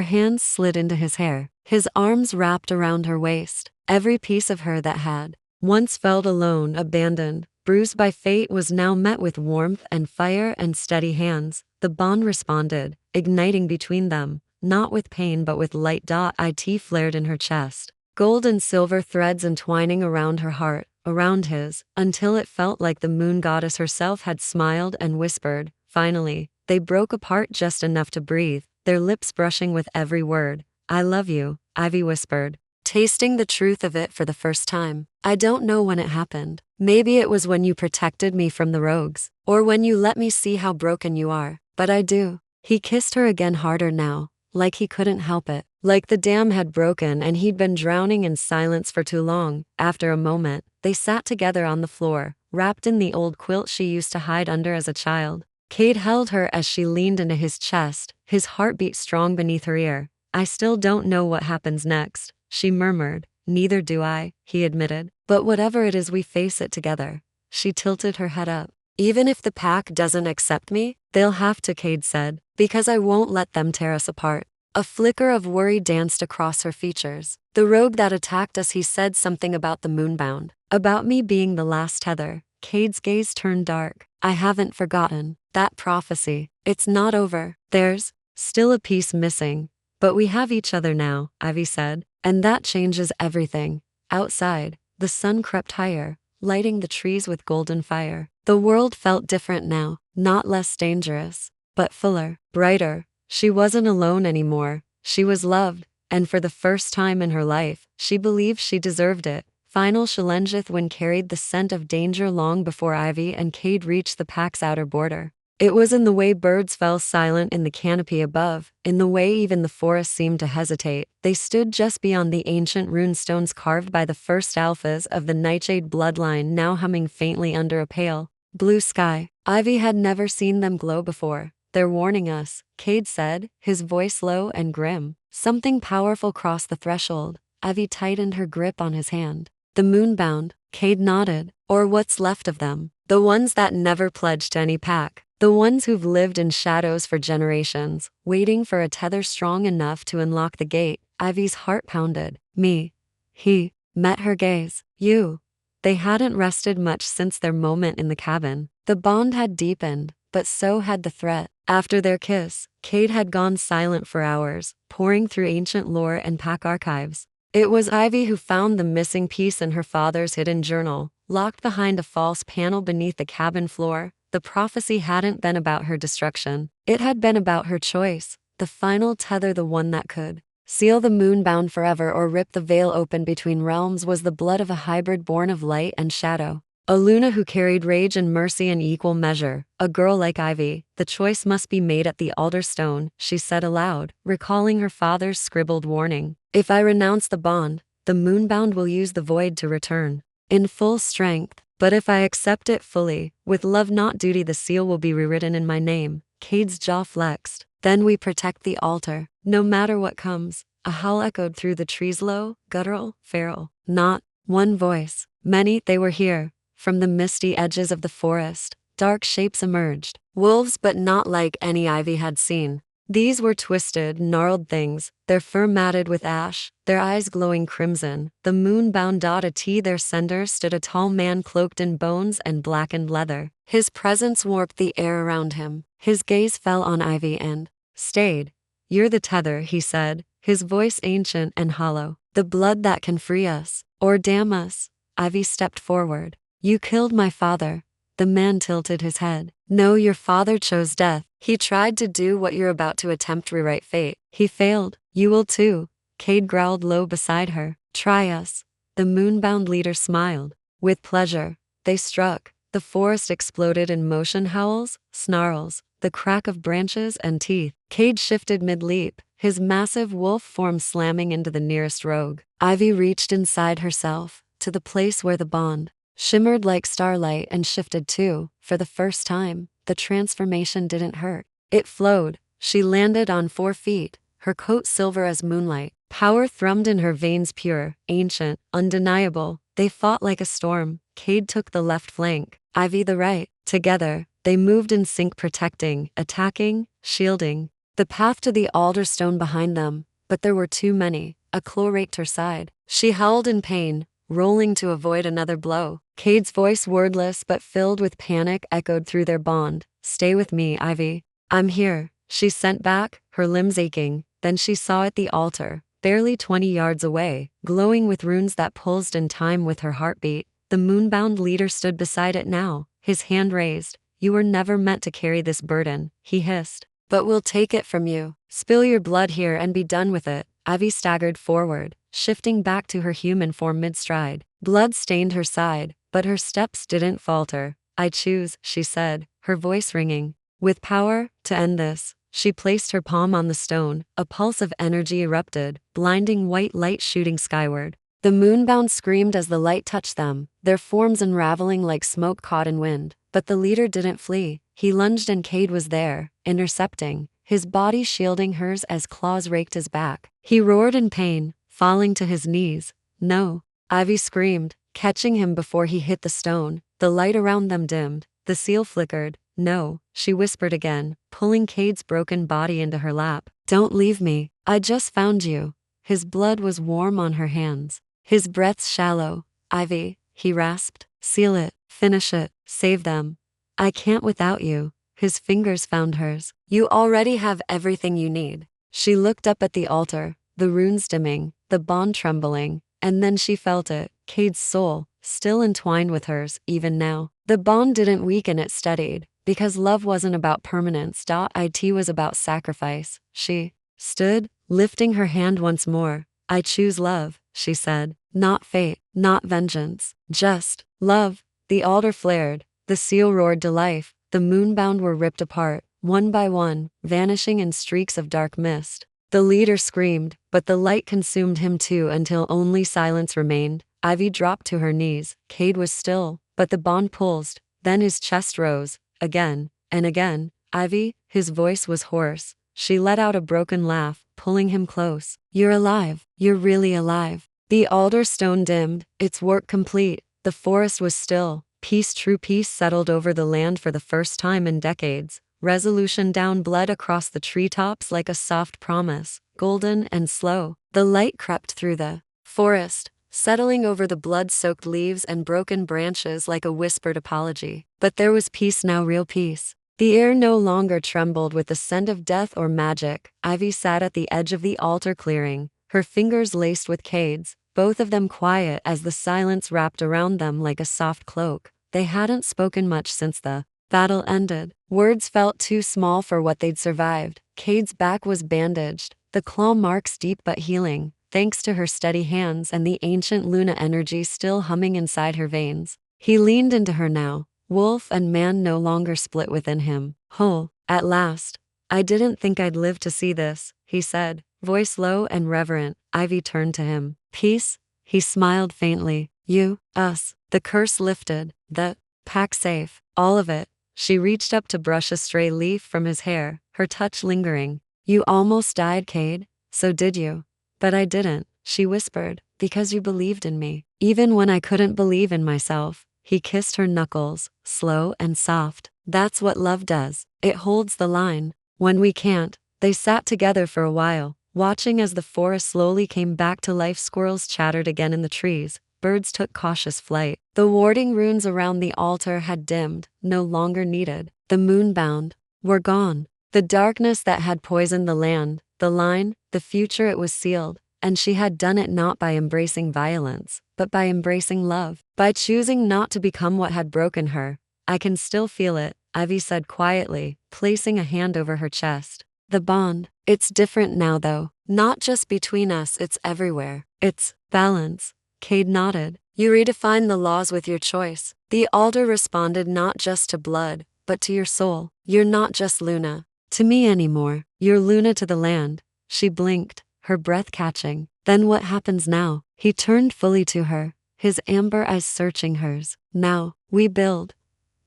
hands slid into his hair. His arms wrapped around her waist. Every piece of her that had once felt alone, abandoned, bruised by fate was now met with warmth and fire and steady hands. The bond responded, igniting between them, not with pain but with light. It flared in her chest. Gold and silver threads entwining around her heart, around his, until it felt like the moon goddess herself had smiled and whispered. Finally, they broke apart just enough to breathe, their lips brushing with every word. I love you, Ivy whispered, tasting the truth of it for the first time. I don't know when it happened. Maybe it was when you protected me from the rogues, or when you let me see how broken you are, but I do. He kissed her again, harder now, like he couldn't help it, like the dam had broken and he'd been drowning in silence for too long. After a moment, they sat together on the floor, wrapped in the old quilt she used to hide under as a child. Cade held her as she leaned into his chest, his heartbeat strong beneath her ear. I still don't know what happens next, she murmured. Neither do I, he admitted. But whatever it is, we face it together. She tilted her head up. Even if the pack doesn't accept me, they'll have to, Cade said, because I won't let them tear us apart. A flicker of worry danced across her features. The rogue that attacked us, he said something about the moonbound. About me being the last tether. Cade's gaze turned dark. I haven't forgotten that prophecy. It's not over. There's still a piece missing. But we have each other now, Ivy said, and that changes everything. Outside, the sun crept higher, lighting the trees with golden fire. The world felt different now, not less dangerous, but fuller, brighter. She wasn't alone anymore. She was loved, and for the first time in her life, she believed she deserved it. Final Shalengith wind carried the scent of danger long before Ivy and Cade reached the pack's outer border. It was in the way birds fell silent in the canopy above, in the way even the forest seemed to hesitate. They stood just beyond the ancient runestones carved by the first alphas of the Nightshade bloodline, now humming faintly under a pale blue sky. Ivy had never seen them glow before. They're warning us, Cade said, his voice low and grim. Something powerful crossed the threshold. Ivy tightened her grip on his hand. The moonbound, Cade nodded, or what's left of them. The ones that never pledged to any pack. The ones who've lived in shadows for generations, waiting for a tether strong enough to unlock the gate. Ivy's heart pounded. Me. He met her gaze. You. They hadn't rested much since their moment in the cabin. The bond had deepened, but so had the threat. After their kiss, Cade had gone silent for hours, poring through ancient lore and pack archives. It was Ivy who found the missing piece in her father's hidden journal, locked behind a false panel beneath the cabin floor. The prophecy hadn't been about her destruction. It had been about her choice, the final tether, the one that could seal the moonbound forever or rip the veil open between realms. Was the blood of a hybrid born of light and shadow. A Luna who carried rage and mercy in equal measure. A girl like Ivy. The choice must be made at the altar stone, she said aloud, recalling her father's scribbled warning. If I renounce the bond, the moonbound will use the void to return in full strength. But if I accept it fully, with love not duty, the seal will be rewritten in my name. Cade's jaw flexed. Then we protect the altar, no matter what comes. A howl echoed through the trees, low, guttural, feral. Not one voice. Many, they were here. From the misty edges of the forest, dark shapes emerged. Wolves, but not like any Ivy had seen. These were twisted, gnarled things, their fur matted with ash, their eyes glowing crimson. The moon bound at their center stood a tall man cloaked in bones and blackened leather. His presence warped the air around him. His gaze fell on Ivy and stayed. "You're the tether," he said, his voice ancient and hollow. "The blood that can free us, or damn us." Ivy stepped forward. "You killed my father." The man tilted his head. "No, your father chose death. He tried to do what you're about to attempt, rewrite fate. He failed. You will too." Cade growled low beside her. "Try us." The moonbound leader smiled. "With pleasure." They struck. The forest exploded in motion, howls, snarls, the crack of branches and teeth. Cade shifted mid-leap, his massive wolf form slamming into the nearest rogue. Ivy reached inside herself, to the place where the bond shimmered like starlight and shifted too. For the first time, the transformation didn't hurt. It flowed. She landed on 4 feet, her coat silver as moonlight. Power thrummed in her veins, pure, ancient, undeniable. They fought like a storm. Cade took the left flank, Ivy the right. Together, they moved in sync, protecting, attacking, shielding. The path to the altar stone behind them, but there were too many. A claw raked her side. She howled in pain, rolling to avoid another blow. Cade's voice, wordless but filled with panic, echoed through their bond. "Stay with me, Ivy." "I'm here," she sent back, her limbs aching. Then she saw at the altar, barely 20 yards away, glowing with runes that pulsed in time with her heartbeat. The moonbound leader stood beside it now, his hand raised. "You were never meant to carry this burden," he hissed. "But we'll take it from you. Spill your blood here and be done with it." Ivy staggered forward, shifting back to her human form mid-stride. Blood stained her side, but her steps didn't falter. "I choose," she said, her voice ringing with power, "to end this." She placed her palm on the stone. A pulse of energy erupted, blinding white light shooting skyward. The moonbound screamed as the light touched them, their forms unraveling like smoke caught in wind. But the leader didn't flee. He lunged and Cade was there, intercepting, his body shielding hers as claws raked his back. He roared in pain, falling to his knees. "No!" Ivy screamed, catching him before he hit the stone. The light around them dimmed. The seal flickered. "No," she whispered again, pulling Cade's broken body into her lap. "Don't leave me. I just found you." His blood was warm on her hands, his breath shallow. "Ivy," he rasped, "seal it, finish it, save them." "I can't without you." His fingers found hers. "You already have everything you need." She looked up at the altar, the runes dimming, the bond trembling, and then she felt it, Cade's soul, still entwined with hers, even now. The bond didn't weaken, it steadied, because love wasn't about permanence. It was about sacrifice. She stood, lifting her hand once more. "I choose love," she said. "Not fate, not vengeance, just love." The altar flared. The seal roared to life. The moonbound were ripped apart, one by one, vanishing in streaks of dark mist. The leader screamed, but the light consumed him too until only silence remained. Ivy dropped to her knees. Cade was still, but the bond pulsed. Then his chest rose, again, and again. "Ivy," his voice was hoarse. She let out a broken laugh, pulling him close. "You're alive. You're really alive." The altar stone dimmed, its work complete. The forest was still. Peace, true peace, settled over the land for the first time in decades. Resolution down bled across the treetops like a soft promise, golden and slow. The light crept through the forest, settling over the blood-soaked leaves and broken branches like a whispered apology. But there was peace now, real peace. The air no longer trembled with the scent of death or magic. Ivy sat at the edge of the altar clearing, her fingers laced with Cade's, both of them quiet as the silence wrapped around them like a soft cloak. They hadn't spoken much since the battle ended. Words felt too small for what they'd survived. Cade's back was bandaged, the claw marks deep but healing, thanks to her steady hands and the ancient Luna energy still humming inside her veins. He leaned into her now, wolf and man no longer split within him. "Whole, at last. I didn't think I'd live to see this," he said, voice low and reverent. Ivy turned to him. "Peace?" He smiled faintly. "You, us." The curse lifted. The pack safe. All of it. She reached up to brush a stray leaf from his hair, her touch lingering. "You almost died, Cade. So did you." "But I didn't," she whispered, "because you believed in me. Even when I couldn't believe in myself." He kissed her knuckles, slow and soft. "That's what love does. It holds the line. When we can't, They sat together for a while, watching as the forest slowly came back to life. Squirrels chattered again in the trees. Birds took cautious flight. The warding runes around the altar had dimmed, no longer needed. The moonbound were gone. The darkness that had poisoned the land, the line, the future, it was sealed. And she had done it not by embracing violence, but by embracing love. By choosing not to become what had broken her. I can still feel it, Ivy said quietly, placing a hand over her chest. The bond. It's different now though. Not just between us, it's everywhere. It's balance. Cade nodded. You redefine the laws with your choice. The altar responded not just to blood, but to your soul. You're not just Luna to me anymore. You're Luna to the land. She blinked, her breath catching. Then what happens now? He turned fully to her, his amber eyes searching hers. Now, we build.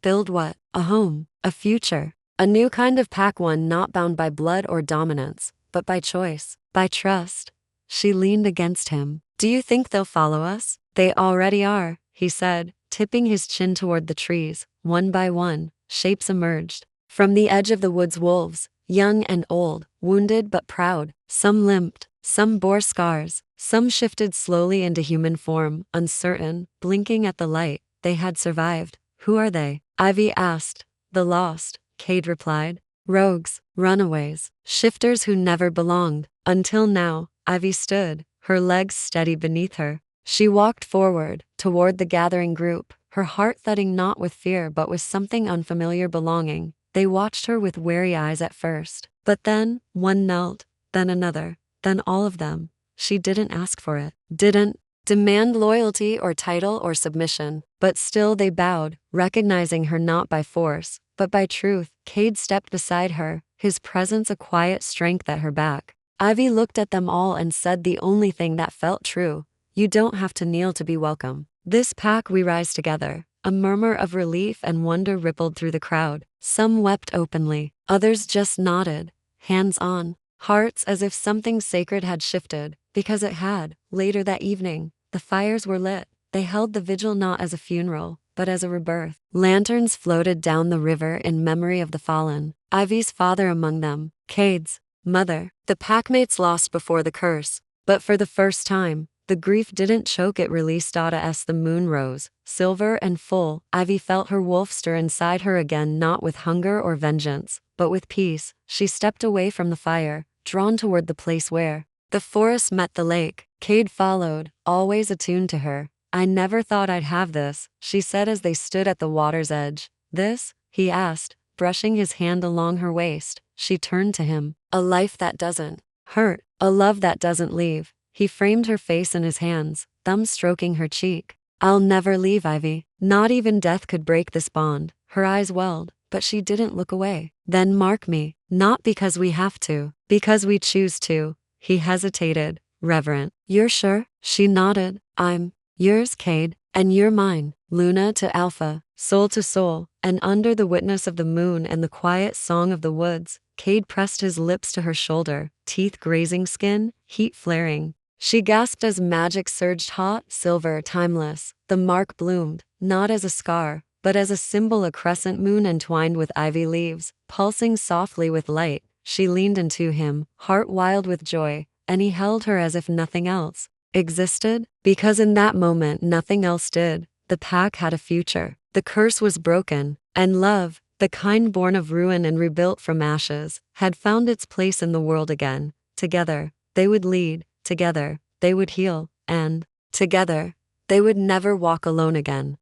Build what? A home, a future, a new kind of pack, one not bound by blood or dominance, but by choice, by trust. She leaned against him. Do you think they'll follow us? They already are, he said, tipping his chin toward the trees. One by one, shapes emerged. From the edge of the woods, wolves, young and old, wounded but proud. Some limped, some bore scars, some shifted slowly into human form, uncertain, blinking at the light. They had survived. Who are they? Ivy asked. The lost, Cade replied. Rogues, runaways, shifters who never belonged. Until now, Ivy stood, her legs steady beneath her. She walked forward, toward the gathering group, her heart thudding not with fear but with something unfamiliar, belonging. They watched her with wary eyes at first. But then, one knelt, then another, then all of them. She didn't ask for it, didn't demand loyalty or title or submission, but still they bowed, recognizing her not by force, but by truth. Cade stepped beside her, his presence a quiet strength at her back. Ivy looked at them all and said the only thing that felt true. You don't have to kneel to be welcome. This pack, we rise together. A murmur of relief and wonder rippled through the crowd. Some wept openly, others just nodded, hands on hearts, as if something sacred had shifted, because it had. Later that evening, the fires were lit. They held the vigil not as a funeral, but as a rebirth. Lanterns floated down the river in memory of the fallen, Ivy's father among them, Cade's mother, the packmates lost before the curse. But for the first time, the grief didn't choke, it released. As the moon rose, silver and full, Ivy felt her wolf stir inside her again, not with hunger or vengeance, but with peace. She stepped away from the fire, drawn toward the place where the forest met the lake. Cade followed, always attuned to her. I never thought I'd have this, she said as they stood at the water's edge. This? He asked, brushing his hand along her waist. She turned to him. A life that doesn't hurt, a love that doesn't leave. He framed her face in his hands, thumb stroking her cheek. I'll never leave, Ivy. Not even death could break this bond. Her eyes welled, but she didn't look away. Then mark me, not because we have to, because we choose to. He hesitated, reverent. You're sure? She nodded. I'm yours, Cade, and you're mine. Luna to Alpha, soul to soul. And under the witness of the moon and the quiet song of the woods, Cade pressed his lips to her shoulder, teeth grazing skin, heat flaring. She gasped as magic surged, hot, silver, timeless. The mark bloomed, not as a scar, but as a symbol, a crescent moon entwined with ivy leaves, pulsing softly with light. She leaned into him, heart wild with joy, and he held her as if nothing else existed, because in that moment nothing else did. The pack had a future. The curse was broken, and love, the kind born of ruin and rebuilt from ashes, had found its place in the world again. Together, they would lead. Together, they would heal, and together, they would never walk alone again.